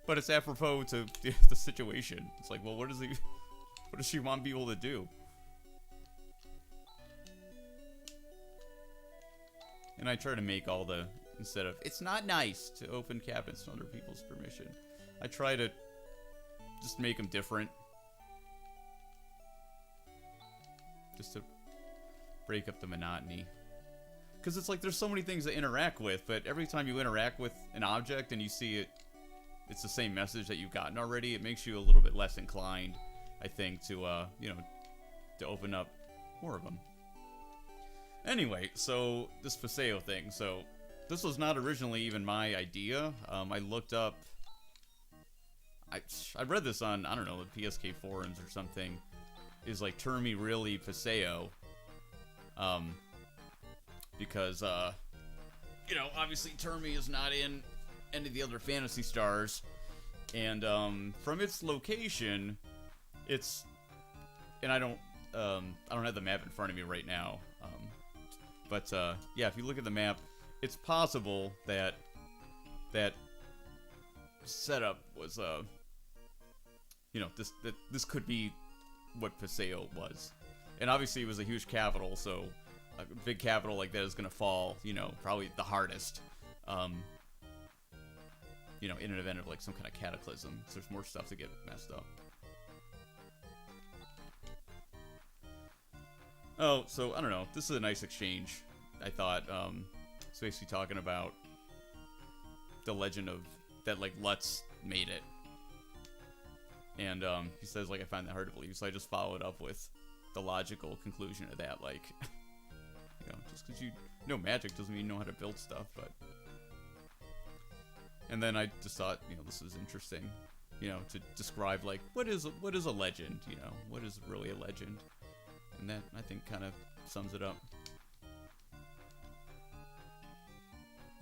Speaker 1: But it's apropos to the situation. It's like, well, what does she want people to do? And I try to make all the, instead of, it's not nice to open cabinets under people's permission, I try to just make them different. Just to break up the monotony. Because it's like there's so many things to interact with, but every time you interact with an object and you see it's the same message that you've gotten already, it makes you a little bit less inclined, I think, to, you know, to open up more of them. Anyway, so this Paseo thing. So this was not originally even my idea. I looked up, I read this on, I don't know, the PSK forums or something. Is like, Termi really Paseo? Because, you know, obviously Termi is not in any of the other Phantasy stars, and from its location, it's, and I don't have the map in front of me right now, but yeah, if you look at the map, it's possible that that setup was, you know, this could be what Paseo was, and obviously it was a huge capital, so a big capital like that is gonna fall, you know, probably the hardest, you know, in an event of like some kind of cataclysm. So there's more stuff to get messed up. Oh, so I don't know. This is a nice exchange, I thought. It's basically talking about the legend of that, like, Lutz made it. And he says, like, I find that hard to believe, so I just followed up with the logical conclusion of that, like, you know, just because you know magic doesn't mean you know how to build stuff, but... And then I just thought, you know, this is interesting, you know, to describe, like, what is a legend, you know? What is really a legend? And that, I think, kind of sums it up.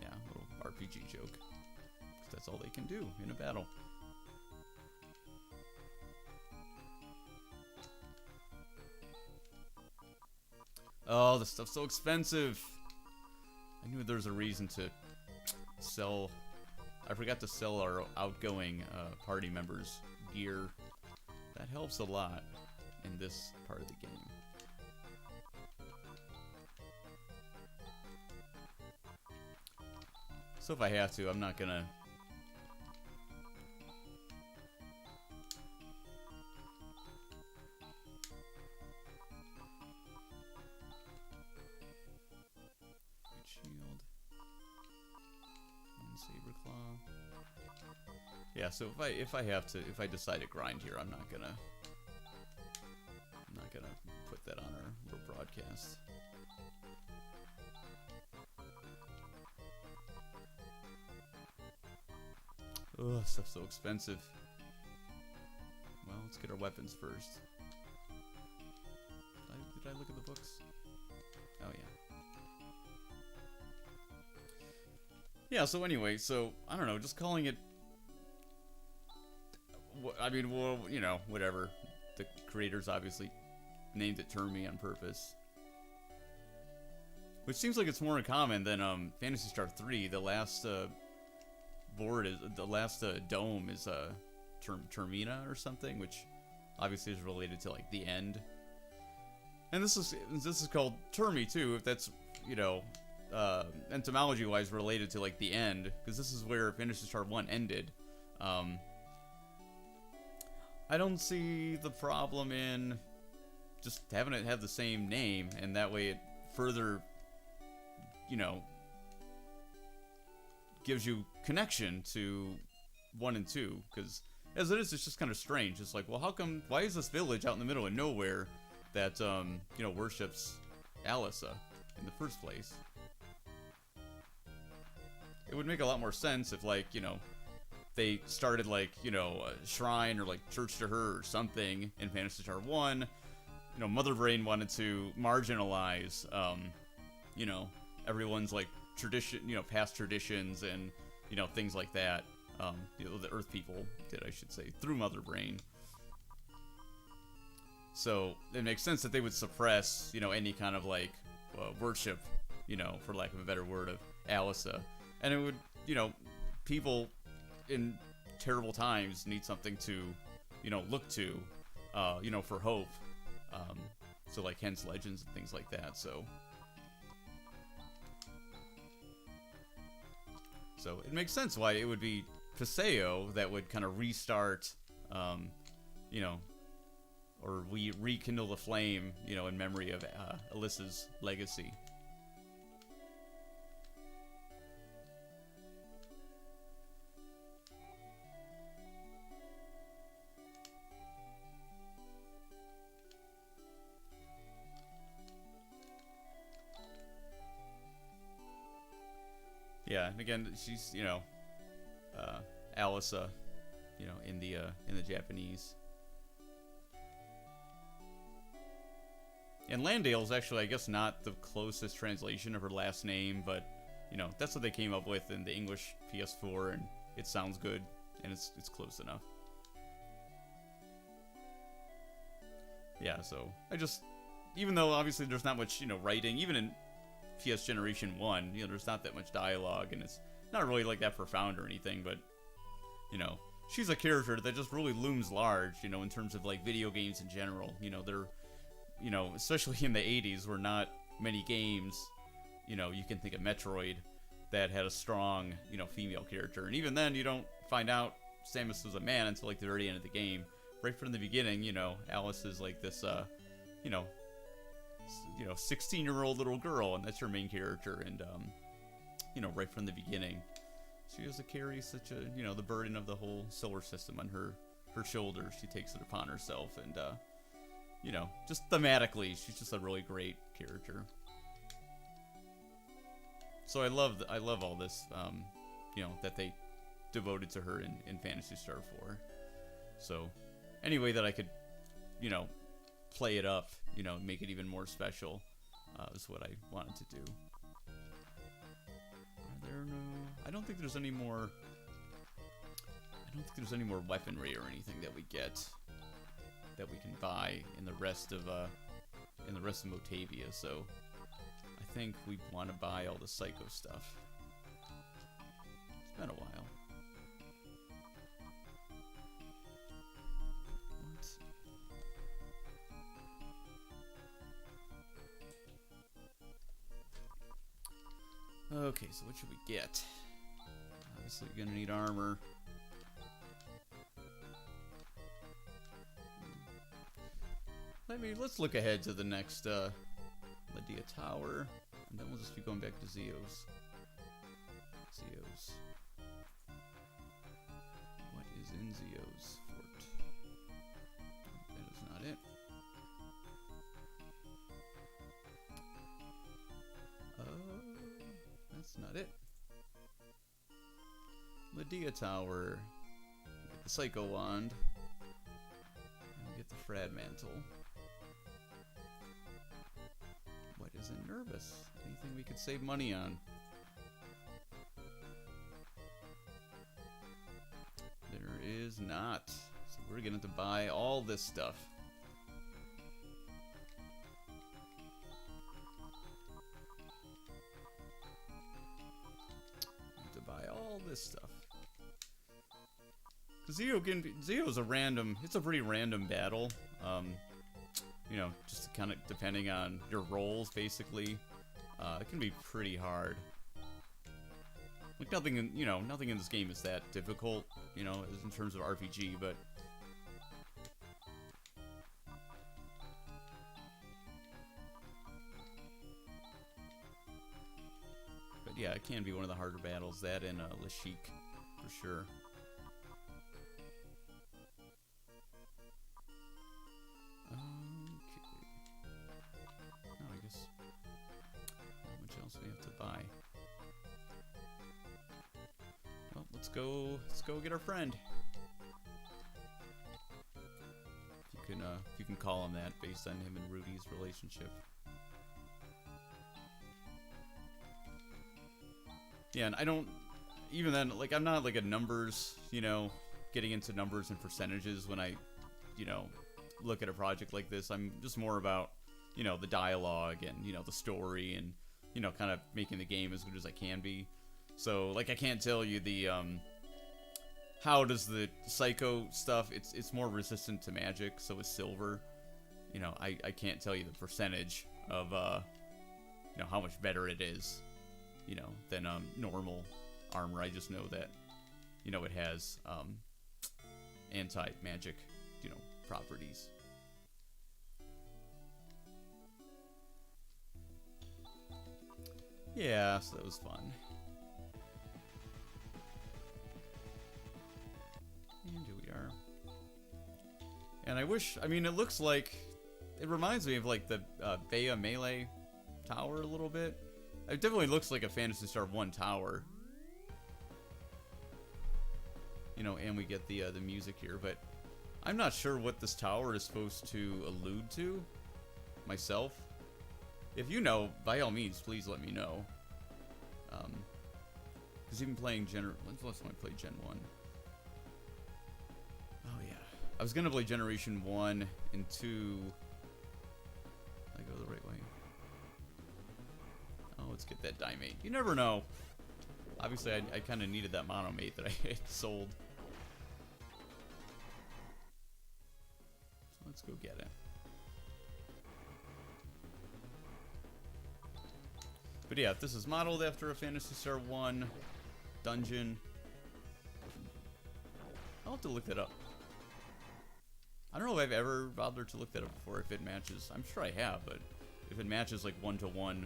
Speaker 1: Yeah, a little RPG joke. 'Cause that's all they can do in a battle. Oh, this stuff's so expensive. I knew there was a reason to sell. I forgot to sell our outgoing party members' gear. That helps a lot in this part of the game. So if I have to, I'm not gonna... Shield. And Saber Claw. Yeah, so if I decide to grind here, I'm not gonna put that on our little broadcast. Ugh, stuff's so expensive. Well, let's get our weapons first. Did I look at the books? Oh, yeah. Yeah, so anyway, so, I don't know, just calling it... I mean, well, you know, whatever. The creators obviously named it Termi on purpose. Which seems like it's more common than Phantasy Star 3, the last... board is the last dome is Termina or something, which obviously is related to like the end. And this is called Termi too, if that's, you know, entomology wise related to like the end, because this is where Phantasy Star 1 ended. I don't see the problem in just having it have the same name, and that way it further, you know, gives you connection to 1 and 2, because as it is, it's just kind of strange. It's like, well, why is this village out in the middle of nowhere that, you know, worships Alys in the first place? It would make a lot more sense if, like, you know, they started, like, you know, a shrine or, like, church to her or something in Phantasy Star 1. You know, Mother Brain wanted to marginalize, you know, everyone's, like, tradition, you know, past traditions and, you know, things like that. You know, the Earth people did, I should say, through Mother Brain. So it makes sense that they would suppress, you know, any kind of like worship, you know, for lack of a better word, of Alys. And it would, you know, people in terrible times need something to, you know, look to, you know, for hope. So like hence legends and things like that. So it makes sense why it would be Paseo that would kind of restart, you know, or rekindle the flame, you know, in memory of Alys's legacy. Yeah, and again, she's, you know, Alys, you know, in the Japanese. And Landale's actually, I guess, not the closest translation of her last name, but, you know, that's what they came up with in the English PS4, and it sounds good, and it's close enough. Yeah, so I just, even though obviously there's not much, you know, writing, even in PS Generation 1, you know, there's not that much dialogue, and it's not really like that profound or anything, but, you know, she's a character that just really looms large, you know, in terms of like video games in general. You know, they're, you know, especially in the 80s, were not many games, you know, you can think of Metroid, that had a strong, you know, female character. And even then, you don't find out Samus was a man until like the very end of the game. Right from the beginning, you know, Alys is like this, you know, 16-year-old little girl, and that's your main character. And, you know, right from the beginning, she has to carry such a, you know, the burden of the whole solar system on her shoulders. She takes it upon herself, and, you know, just thematically, she's just a really great character. So I love all this, you know, that they devoted to her in Phantasy Star 4. So any way that I could, you know, play it up, you know, make it even more special, is what I wanted to do. Are there no... I don't think there's any more weaponry or anything that we get that we can buy in the rest of Motavia, so I think we want to buy all the Psycho stuff. It's been a while. What? Okay, so what should we get? Obviously, you're gonna need armor. Let's look ahead to the next Lydia Tower, and then we'll just be going back to Zeo's. What is in Zeo's fort? That is not it. That's not it. Lydia Tower. We get the Psycho Wand. And we get the Frad Mantle. What is in Nervous? Anything we could save money on? There is not. So we're gonna have to buy all this stuff. Stuff. Zeo's a random, it's a pretty random battle. You know, just kind of depending on your roles, basically. It can be pretty hard. Like nothing in this game is that difficult, you know, in terms of RPG, but yeah, it can be one of the harder battles, that and Lashik, for sure. Okay. Oh, I guess how much else do we have to buy? Well, let's go get our friend. If you can call him that based on him and Rudy's relationship. Yeah, and I don't, even then, like, I'm not, like, a numbers, you know, getting into numbers and percentages when I, you know, look at a project like this, I'm just more about, you know, the dialogue and, you know, the story and, you know, kind of making the game as good as I can be. So, like, I can't tell you the, how does the Psycho stuff, it's more resistant to magic, so is Silver. You know, I can't tell you the percentage of, you know, how much better it is, you know, than, normal armor. I just know that, you know, it has, anti-magic, you know, properties. Yeah, so that was fun. And here we are. And I wish, I mean, it looks like, it reminds me of like the Bea Melee tower a little bit. It definitely looks like a Phantasy Star 1 tower. You know, and we get the music here, but I'm not sure what this tower is supposed to allude to myself. If you know, by all means, please let me know. Because even playing when's the last time I played Gen 1? Oh yeah, I was gonna play Generation 1 and 2. I go the right way. Oh, let's get that Dimate. You never know. Obviously, I kind of needed that Monomate that I had sold. So let's go get it. But yeah, if this is modeled after a Phantasy Star 1 dungeon, I'll have to look that up. I don't know if I've ever bothered to look that up before, if it matches. I'm sure I have, but if it matches like 1-to-1,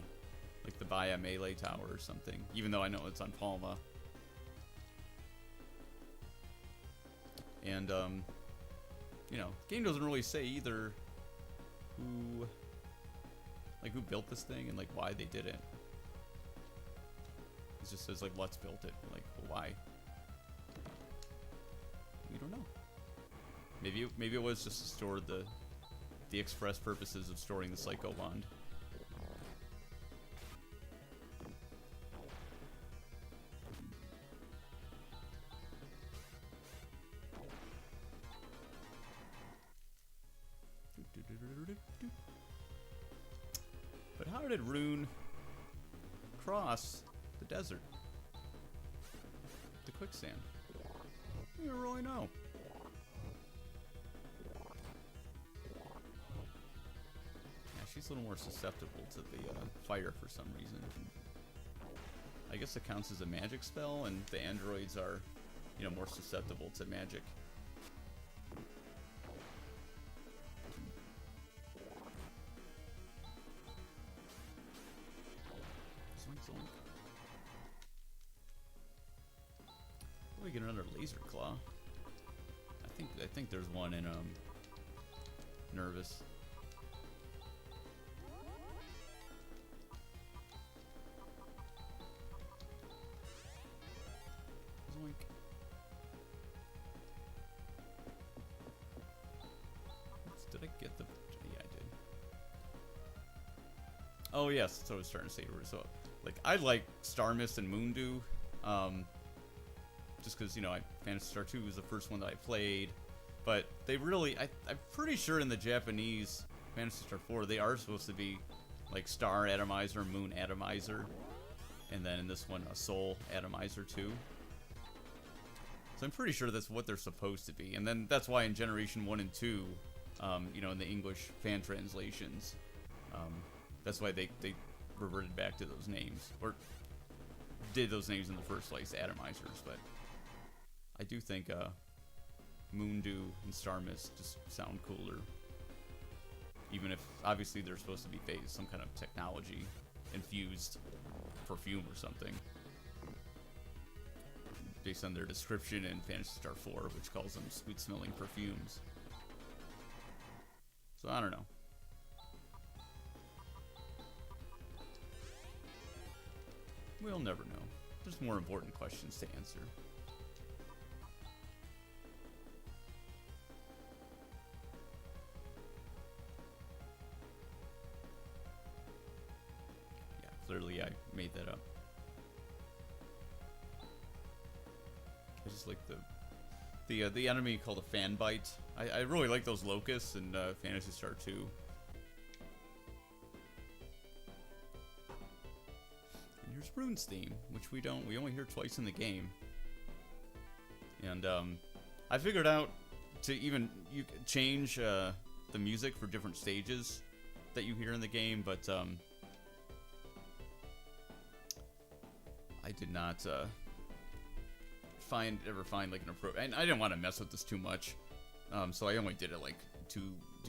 Speaker 1: like the Bea Melee Tower or something, even though I know it's on Palma. And, you know, the game doesn't really say either who built this thing and, like, why they did it. It just says, like, let's build it. Like, well, why? We don't know. Maybe it was just to store the express purposes of storing the Psycho Bond. But how did Rune cross the desert? The quicksand? I don't really know. Yeah, she's a little more susceptible to the fire for some reason. I guess it counts as a magic spell, and the androids are, you know, more susceptible to magic. We get another laser claw. I think there's one in Nervous. Zoink. Did I get the? Yeah, I did. Oh yes, that's what I was starting to say. So, like, I like Star Mist and Moondew. Just because, you know, Phantasy Star 2 was the first one that I played. But they really, I'm pretty sure in the Japanese Phantasy Star 4, they are supposed to be, like, Star Atomizer, Moon Atomizer. And then in this one, a Soul Atomizer too. So I'm pretty sure that's what they're supposed to be. And then that's why in Generation 1 and 2, you know, in the English fan translations, that's why they reverted back to those names. Or did those names in the first place, Atomizers, but I do think Moondew and Star Mist just sound cooler. Even if, obviously, they're supposed to be phased, some kind of technology infused perfume or something. Based on their description in Phantasy Star 4, which calls them sweet-smelling perfumes. So, I don't know. We'll never know. There's more important questions to answer. Yeah, clearly I made that up. I just like the The enemy called a fan bite. I really like those locusts in Phantasy Star 2. And here's Rune's theme, which we only hear twice in the game. And I figured out to even you change the music for different stages that you hear in the game, but I did not ever find like an appropriate. And I didn't want to mess with this too much, so I only did it like two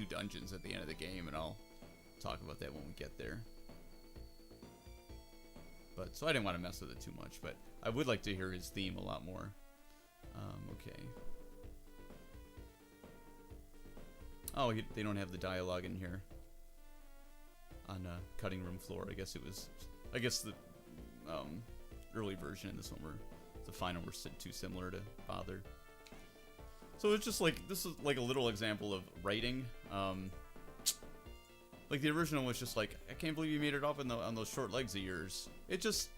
Speaker 1: dungeons at the end of the game, and I'll talk about that when we get there. But so I didn't want to mess with it too much, but I would like to hear his theme a lot more. Okay. Oh, they don't have the dialogue in here on cutting room floor. I guess the early version and this one were the final were too similar to bother. So it's just like this is like a little example of writing. Like the original was just like, I can't believe you made it up on those short legs of yours. You just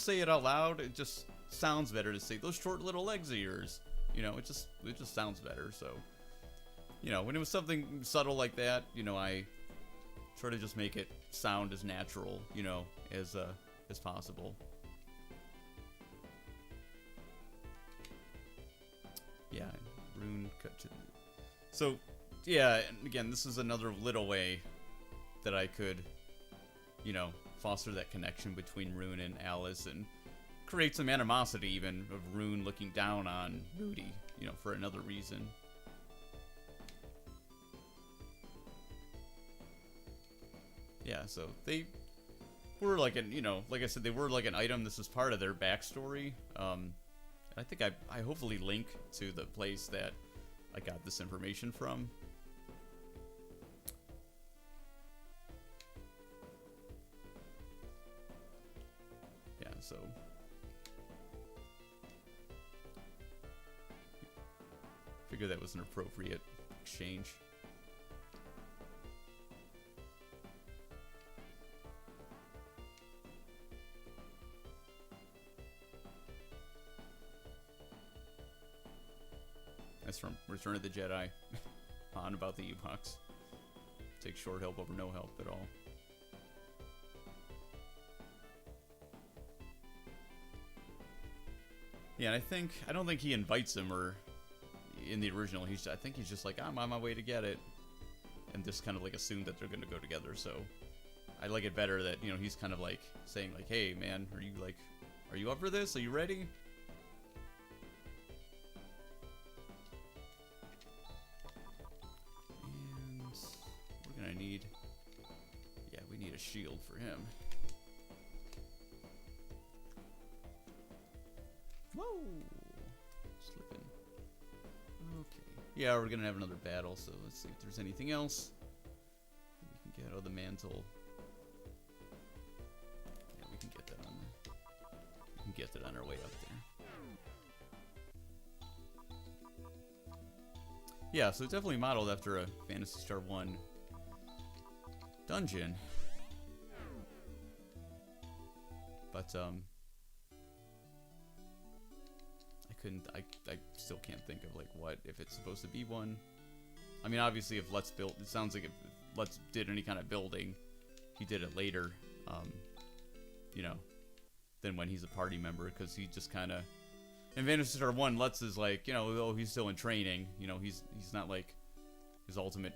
Speaker 1: say it out loud. It just sounds better to say those short little legs of yours. You know, it just sounds better. So, you know, when it was something subtle like that, you know, I try to just make it sound as natural, you know, as possible. Yeah, Rune cut to. So, yeah, and again, this is another little way that I could, you know, foster that connection between Rune and Alys and create some animosity even of Rune looking down on Moody, you know, for another reason. Yeah, so they were like an, you know, like I said, they were like an item. This is part of their backstory. I think I hopefully link to the place that I got this information from. Yeah, so figure that was an appropriate exchange. That's from Return of the Jedi. On about the Ewoks. Take short help over no help at all. Yeah, and I don't think he invites him, or in the original, I think he's just like, I'm on my way to get it, and just kind of like assumed that they're going to go together. So I like it better that, you know, he's kind of like saying like, hey man, are you up for this? Are you ready? And we need a shield for him. Whoa! Slipping. Okay. Yeah, we're gonna have another battle, so let's see if there's anything else we can get. Oh, the mantle. Yeah, we can get that on. We can get that on our way up there. Yeah, so it's definitely modeled after a Phantasy Star 1 dungeon. But I still can't think of like what if it's supposed to be one. I mean, obviously if Let's built, it sounds like if Let's did any kind of building, he did it later, you know, than when he's a party member, because he just kind of in Phantasy Star 1, Let's is like, you know, oh, he's still in training, you know, he's not like his ultimate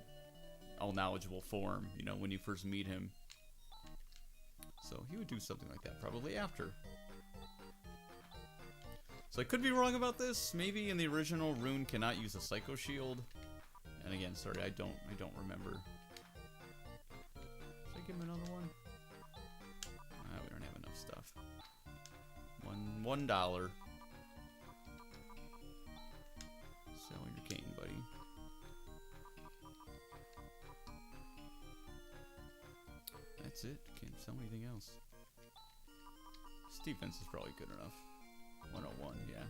Speaker 1: all knowledgeable form, you know, when you first meet him. So he would do something like that probably after. So I could be wrong about this. Maybe in the original, Rune cannot use a Psycho Shield. And again, sorry, I don't remember. Should I give him another one? We don't have enough stuff. $1. Sell your cane, buddy. That's it. Can't sell anything else. His defense is probably good enough. 101, yeah.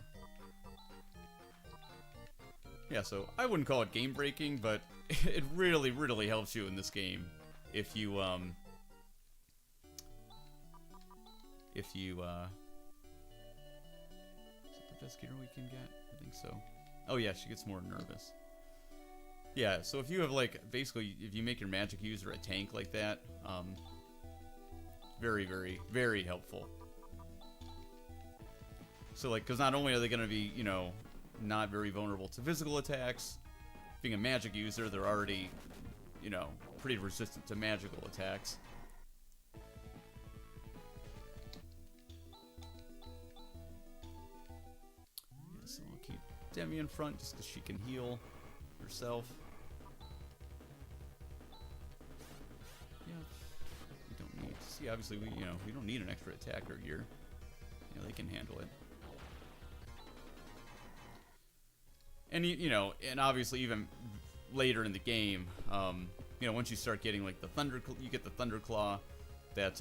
Speaker 1: Yeah, so I wouldn't call it game breaking, but it really, really helps you in this game if you, is it the best gear we can get? I think so. Oh yeah, she gets more nervous. Yeah, so if you have like, basically, if you make your magic user a tank like that, very, very, very helpful. So like, because not only are they going to be, you know, not very vulnerable to physical attacks, being a magic user, they're already, you know, pretty resistant to magical attacks. Yeah, so I'll keep Demi in front just because she can heal herself. Yeah, we don't need to see. Obviously, we don't need an extra attacker here. You know, they can handle it. And you know, and obviously even later in the game, you know, once you start getting like the you get the Thunderclaw, that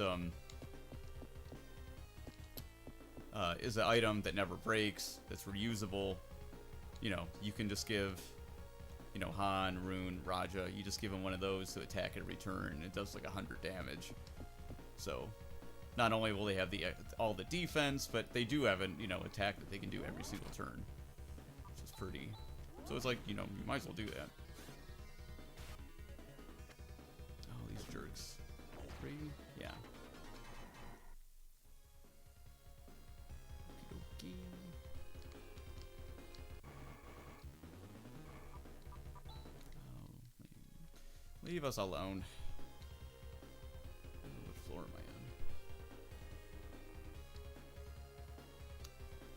Speaker 1: is an item that never breaks, that's reusable. You know, you can just give, you know, Han, Rune, Raja, you just give them one of those to attack and return, and it does like 100 damage. So, not only will they have the all the defense, but they do have an, you know, attack that they can do every single turn. Which is pretty. So it's like, you know, you might as well do that. Oh, these jerks. 3? Yeah. Okey-dokey. Oh, leave us alone. What floor am I on?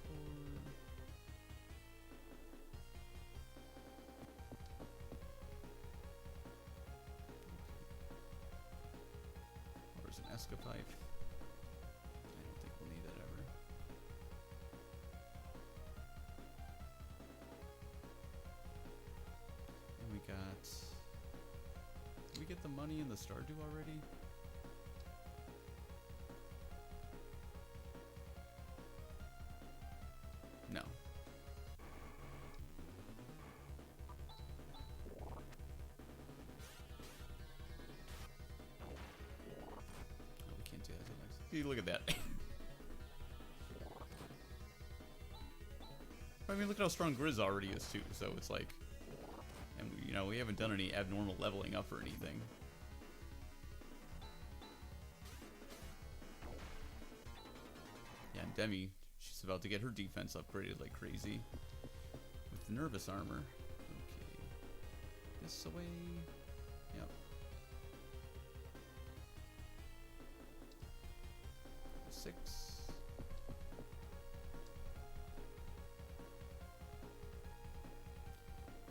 Speaker 1: 4. Where's an escapipe? I don't think we'll need that ever. And we got... Did we get the money in the Stardew already? No. Oh, we can't do that. See, look at that. I mean, look at how strong Grizz already is too. So it's like, and we, you know, we haven't done any abnormal leveling up or anything. Yeah, and Demi, she's about to get her defense upgraded like crazy with the nervous armor. Okay, this away. Yep. 6.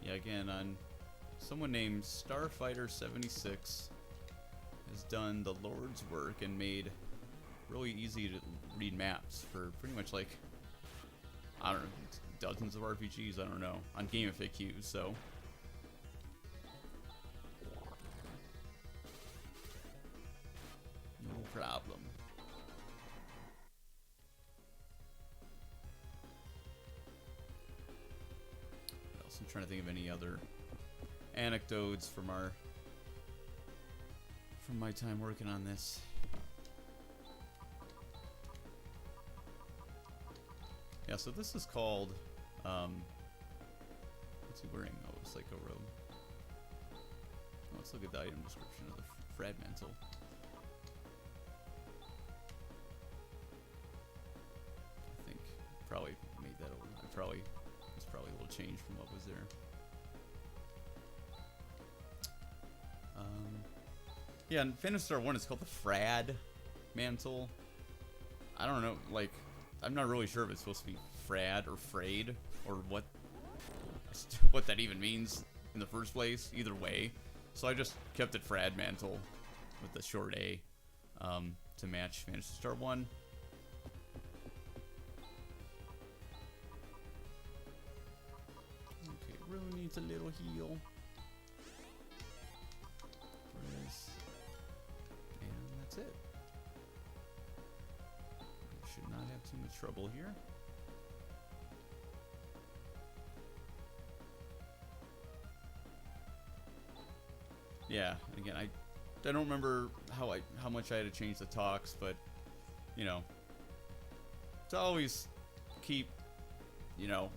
Speaker 1: Yeah, again, on someone named Starfighter76 has done the Lord's work and made really easy to read maps for pretty much like, I don't know, dozens of RPGs, I don't know, on Game FAQs, so. No problem. What else? I'm trying to think of any other anecdotes from my time working on this. Yeah, so this is called, what's he wearing? Oh, Psycho Robe. Oh, let's look at the item description of the Fragmental. I think probably made that over. It's probably a little change from what was there. Yeah, in Phantasy Star 1 it's called the Frad Mantle. I don't know, like, I'm not really sure if it's supposed to be Frad or Frayed, or what that even means in the first place, either way. So I just kept it Frad Mantle with the short A to match Phantasy Star 1. Okay, Rune needs a little heal. And that's it. Should not have too much trouble here. Yeah, again, I don't remember how much I had to change the talks, but you know, to always keep, you know,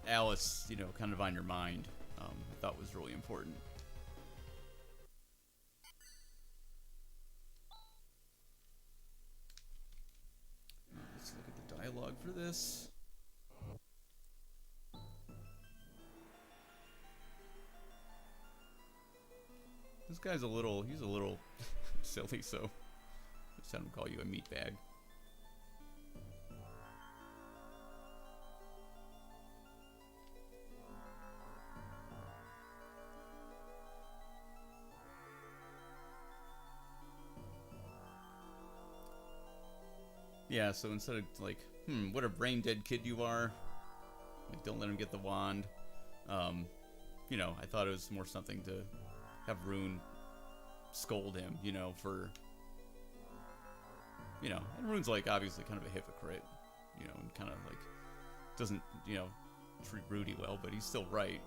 Speaker 1: Alys, you know, kind of on your mind, I thought was really important. Let's look at the dialogue for this. This guy's he's a little silly, so just have him call you a meatbag. Yeah, so instead of like, what a brain dead kid you are, like, don't let him get the wand. You know, I thought it was more something to have Rune scold him, you know, for, you know, and Rune's like obviously kind of a hypocrite, you know, and kind of like doesn't, you know, treat Rudy well, but he's still right.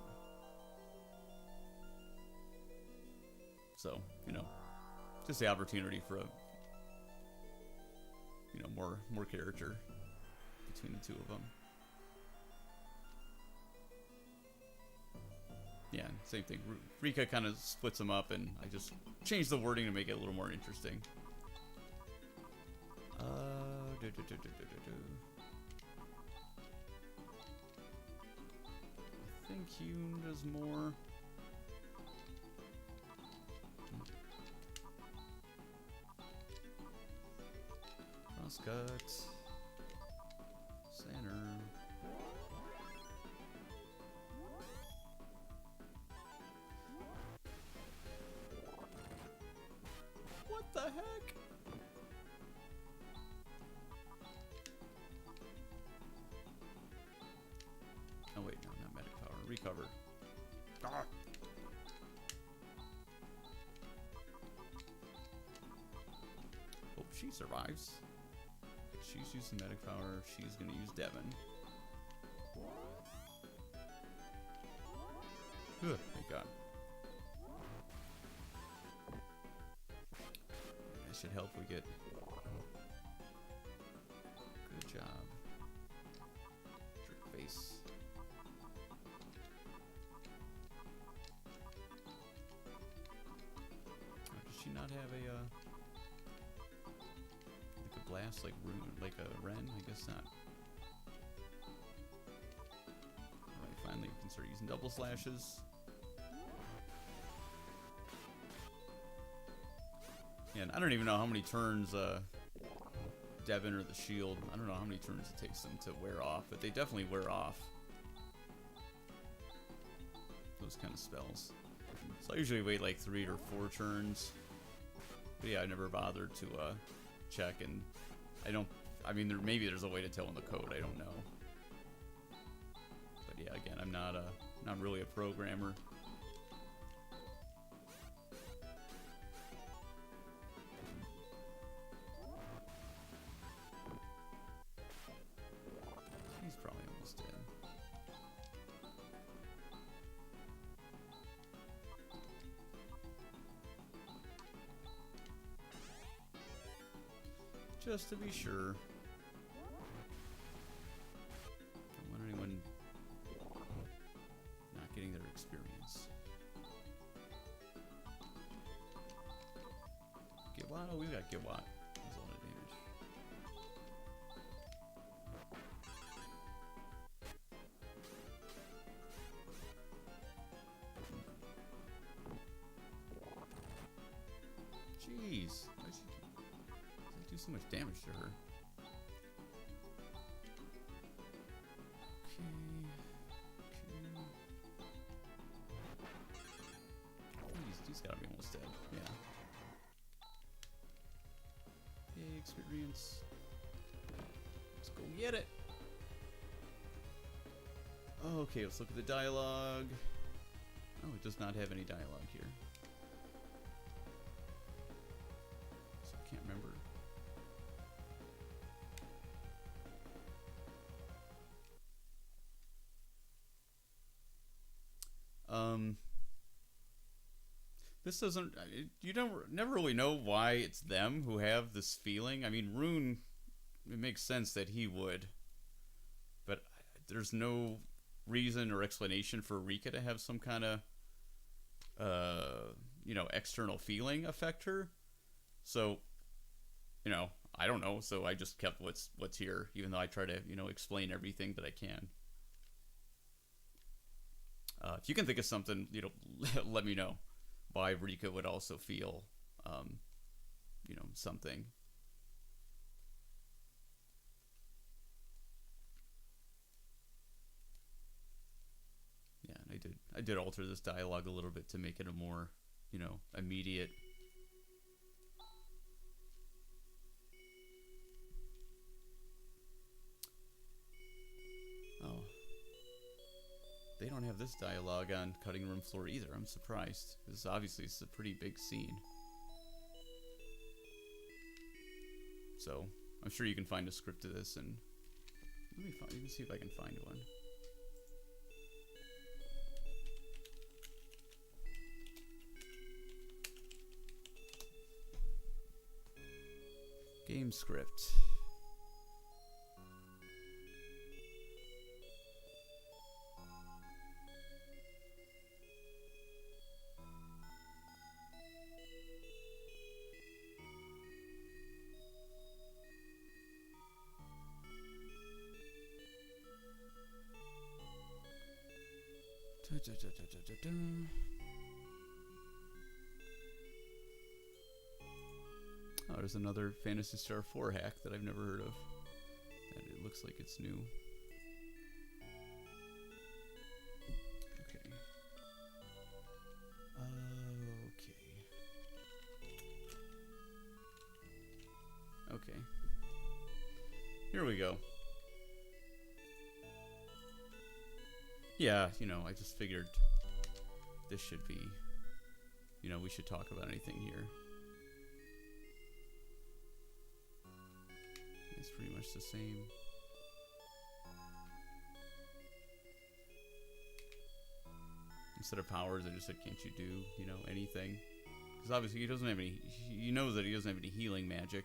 Speaker 1: So, you know, just the opportunity for a, you know, more character between the two of them. Yeah, same thing. Rika kind of splits them up, and I just changed the wording to make it a little more interesting. I think Yoon does more. Crosscut. Center. What the heck? Oh wait, no, not medic power. Recover. Ah. Hope she survives. She's using medic power. She's gonna use Devon. Ugh, thank God. That should help we get. Good job. Jerk face. Oh, does she not have a like a blast, like Rune, like a Ren? I guess not. Alright, finally we can start using double slashes. And I don't even know how many turns Devon or the shield, I don't know how many turns it takes them to wear off, but they definitely wear off those kind of spells. So I usually wait like 3 or 4 turns. But yeah, I never bothered to check, and I mean maybe there's a way to tell in the code, I don't know. But yeah, again, I'm not really a programmer. He's probably almost dead. Just to be sure. Don't want anyone not getting their experience. Gitwat? Oh, we got Gitwat. He's a lot of damage. Jeez. Why does it do so much damage to her? Okay. He's gotta be almost dead. Yeah. Yay, experience. Let's go get it. Okay, let's look at the dialogue. Oh, it does not have any dialogue here. So I can't remember. This doesn't. You never really know why it's them who have this feeling. I mean, Rune. It makes sense that he would, but there's no reason or explanation for Rika to have some kind of, you know, external feeling affect her. So, you know, I don't know. So I just kept what's here, even though I try to, you know, explain everything that I can. If you can think of something, you know, let me know why Rika would also feel, you know, something. Yeah, and I did alter this dialogue a little bit to make it a more, you know, immediate. Oh. They don't have this dialogue on cutting room floor either. I'm surprised. Because obviously it's a pretty big scene. So, I'm sure you can find a script of this, and let me see if I can find one. Game script. Oh, there's another Phantasy Star 4 hack that I've never heard of. That it looks like it's new. Okay. Okay. Here we go. Yeah, you know, I just figured this should be, you know, we should talk about anything here. It's pretty much the same. Instead of powers, I just said, can't you do, you know, anything? Because obviously he doesn't have any, you know that he doesn't have any healing magic.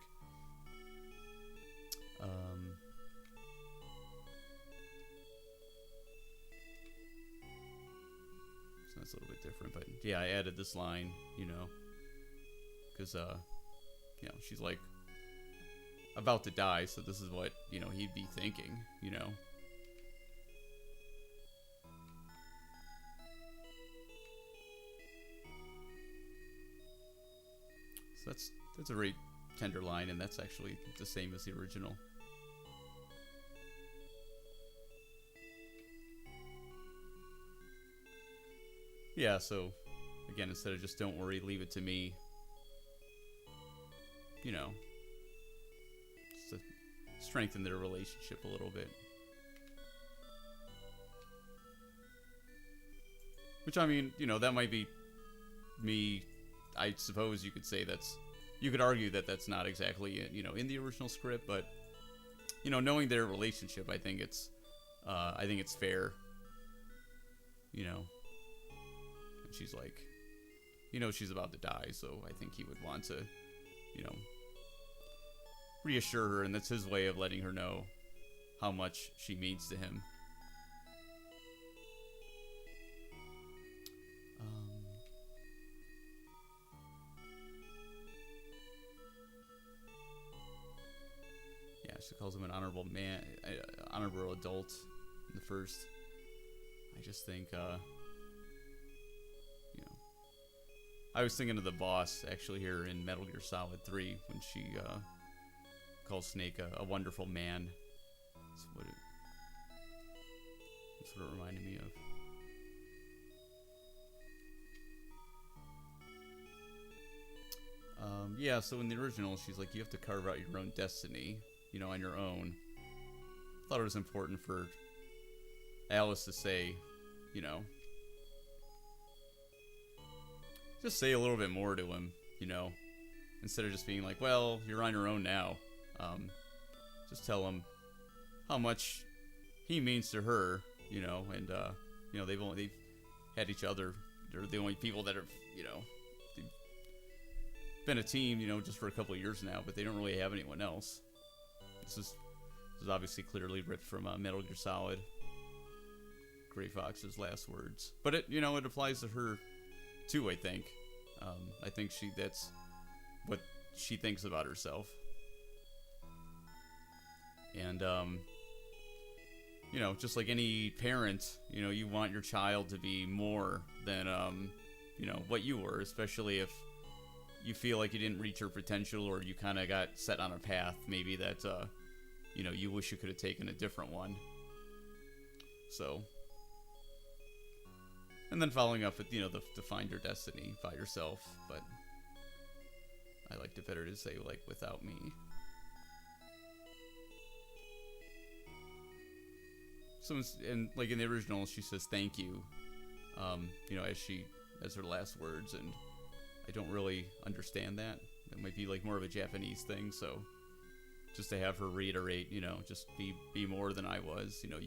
Speaker 1: So that's a little bit different, but yeah, I added this line, you know, because, you know, she's like about to die, so this is what, you know, he'd be thinking, you know. So that's a very tender line, and that's actually the same as the original. Yeah, so again, instead of just don't worry, leave it to me, you know, just to strengthen their relationship a little bit. Which, I mean, you know, that might be me. I suppose you could say you could argue that that's not exactly, you know, in the original script, but, you know, knowing their relationship, I think it's fair, you know. And she's like, you know, she's about to die, so I think he would want to, you know, reassure her, and that's his way of letting her know how much she means to him. Yeah, she calls him an honorable man, honorable adult in the first. I just think, you know, I was thinking of the boss actually here in Metal Gear Solid 3 when she calls Snake a wonderful man. That's what it reminded me of. Yeah, so in the original, she's like, you have to carve out your own destiny, you know, on your own. I thought it was important for Alys to say, you know, just say a little bit more to him, you know, instead of just being like, well, you're on your own now. Just tell him how much he means to her, you know, and, you know, they've had each other. They're the only people that have, you know, been a team, you know, just for a couple of years now, but they don't really have anyone else. This is obviously clearly ripped from Metal Gear Solid. Gray Fox's last words. But it, it applies to her too, I think. I think that's what she thinks about herself. And, just like any parent, you want your child to be more than, what you were, especially if you feel like you didn't reach your potential, or you kind of got set on a path, maybe that, you wish you could have taken a different one. So, and then following up with, the find your destiny by yourself, but I liked it better to say, like, without me. So, and like in the original, she says thank you, as her last words, and I don't really understand that. It might be like more of a Japanese thing, so just to have her reiterate, just be more than I was. You're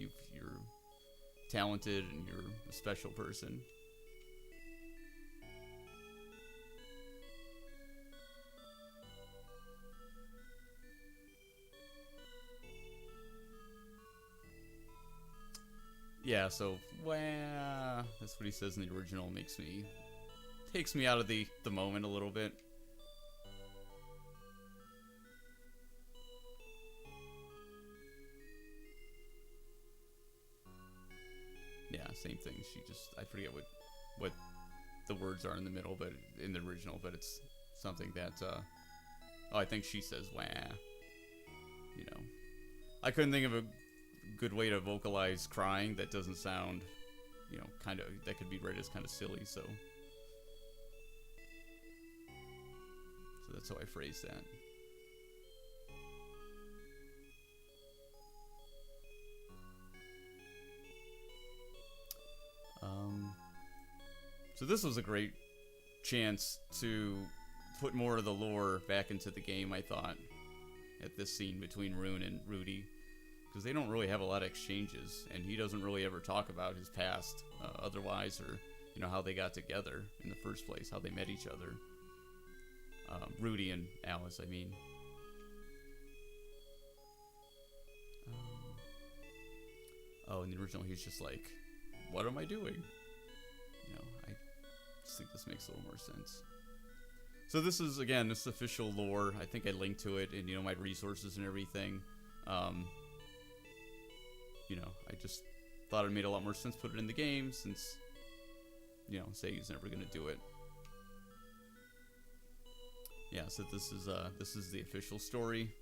Speaker 1: talented and you're a special person. Yeah, so, that's what he says in the original. Takes me out of the moment a little bit. Yeah, same thing. I forget what the words are in the middle, but in the original, but it's something that, I think she says, wah. I couldn't think of a good way to vocalize crying that doesn't sound, that could be read as kind of silly, so that's how I phrase that. So this was a great chance to put more of the lore back into the game, I thought, at this scene between Rune and Rudy, because they don't really have a lot of exchanges, and he doesn't really ever talk about his past otherwise, or how they got together in the first place, how they met each other. Rudy and Alys, I mean. In the original, he's just like, what am I doing? I just think this makes a little more sense. So this is, again, this official lore. I think I linked to it in, my resources and everything. I just thought it made a lot more sense to put it in the game, since, Sei's never going to do it. Yeah, so this is the official story.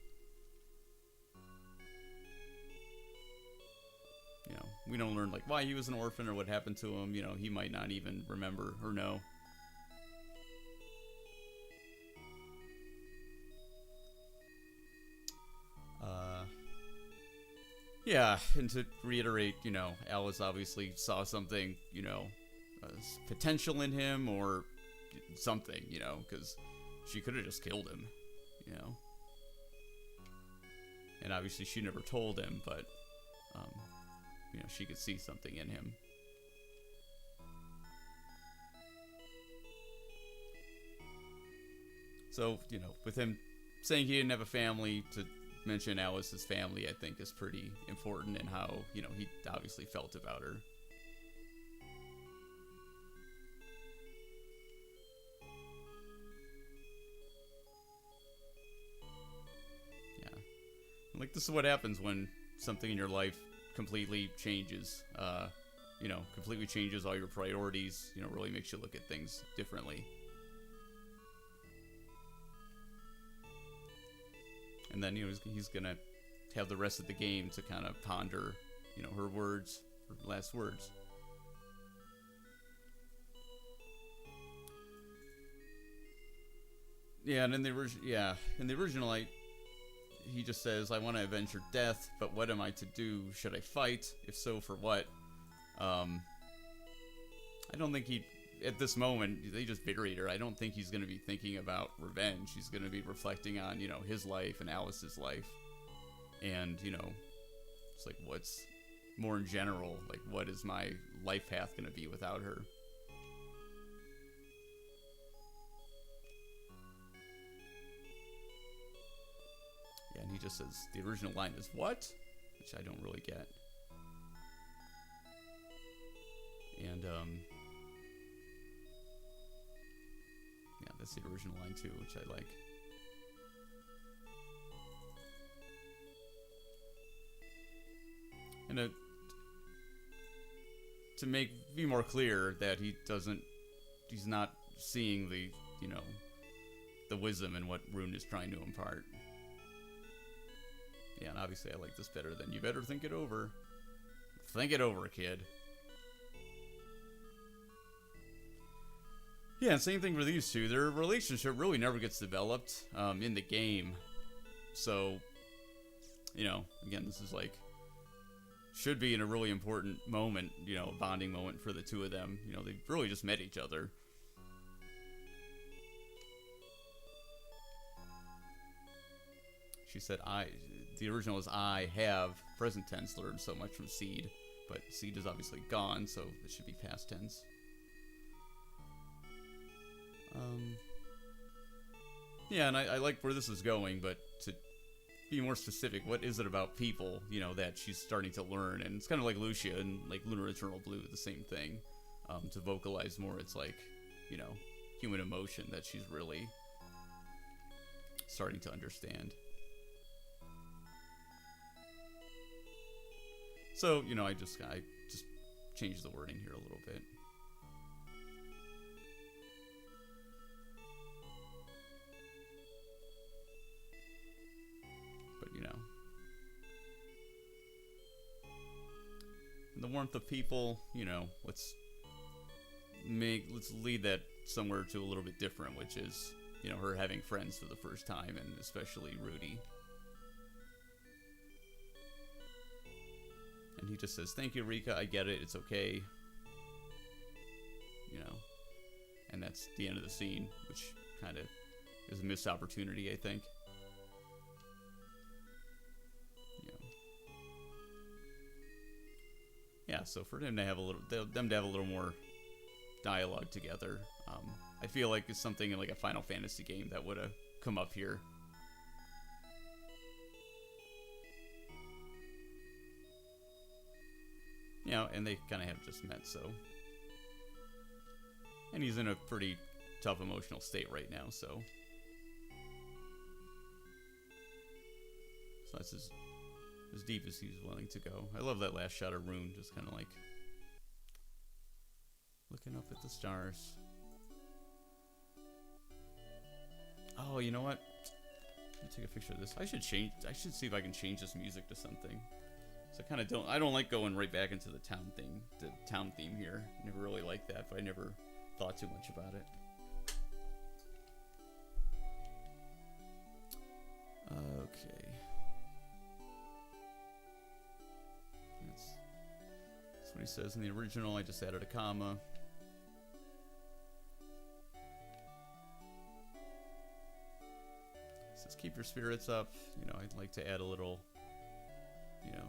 Speaker 1: We don't learn, like, why he was an orphan or what happened to him. He might not even remember or know. Yeah, and to reiterate, Alys obviously saw something, potential in him, or something, because she could have just killed him, And obviously she never told him, but, she could see something in him. So, with him saying he didn't have a family, to mention Alys's family, I think, is pretty important in how, he obviously felt about her. Yeah. Like, this is what happens when something in your life completely changes. Completely changes all your priorities, really makes you look at things differently. And then, he's gonna have the rest of the game to kind of ponder, her words, her last words. Yeah, and in the original, he just says, I want to avenge her death, but what am I to do? Should I fight? If so, for what? I don't think at this moment, they just buried her. I don't think he's going to be thinking about revenge. He's going to be reflecting on, his life and Alys's life. And, it's like, what's more in general, like, what is my life path going to be without her? Yeah, and he just says, the original line is, what? Which I don't really get. And, yeah, that's the original line too, which I like. And to be more clear that he's not seeing the, you know, the wisdom in what Rune is trying to impart. Yeah, and obviously I like this better than you better think it over. Think it over, kid. Yeah, and same thing for these two. Their relationship really never gets developed in the game. So, you know, again, this is like, should be in a really important moment, you know, a bonding moment for the two of them. You know, they really just met each other. She said, the original is I have present tense learned so much from Seed, but Seed is obviously gone, so it should be past tense. Yeah, and I like where this is going, but to be more specific, what is it about people, you know, that she's starting to learn? And it's kind of like Lucia and like Lunar Eternal Blue, the same thing. To vocalize more, it's like, you know, human emotion that she's really starting to understand. So, you know, I just changed the wording here a little bit. But, you know, in the warmth of people, you know, let's lead that somewhere to a little bit different, which is, you know, her having friends for the first time, and especially Rudy. And he just says, "Thank you, Rika. I get it. It's okay." You know, and that's the end of the scene, which kind of is a missed opportunity, I think. You know. Yeah. So for them to have a little more dialogue together, I feel like it's something in like a Final Fantasy game that would have come up here. You know, and they kind of have just met, so. And he's in a pretty tough emotional state right now, so. So that's as deep as he's willing to go. I love that last shot of Rune, just kind of like looking up at the stars. Oh, you know what? Let me take a picture of this. I should see if I can change this music to something. So I don't like going right back into the town theme here. Never really liked that, but I never thought too much about it. Okay. That's what he says in the original. I just added a comma. It says, "Keep your spirits up." You know, I'd like to add a little, you know,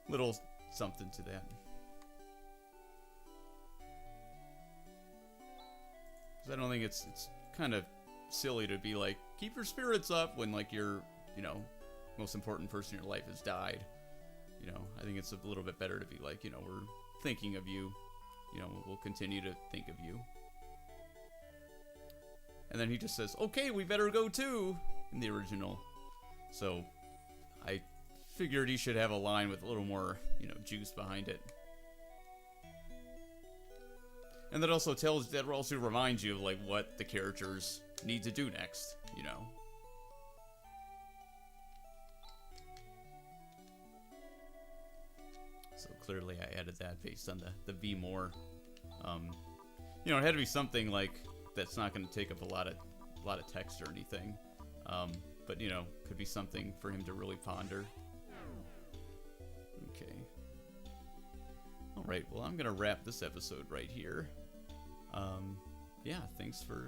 Speaker 1: little something to that. Because I don't think it's kind of silly to be like, keep your spirits up when like your, you know, most important person in your life has died. You know, I think it's a little bit better to be like, you know, we're thinking of you. You know, we'll continue to think of you. And then he just says, "Okay, we better go too," in the original. So I figured he should have a line with a little more, you know, juice behind it. And that also reminds you of like what the characters need to do next, you know. So clearly I added that based on the be more. You know, it had to be something like that's not going to take up a lot of text or anything. But you know, could be something for him to really ponder. Okay. Alright, well, I'm going to wrap this episode right here. Yeah, thanks for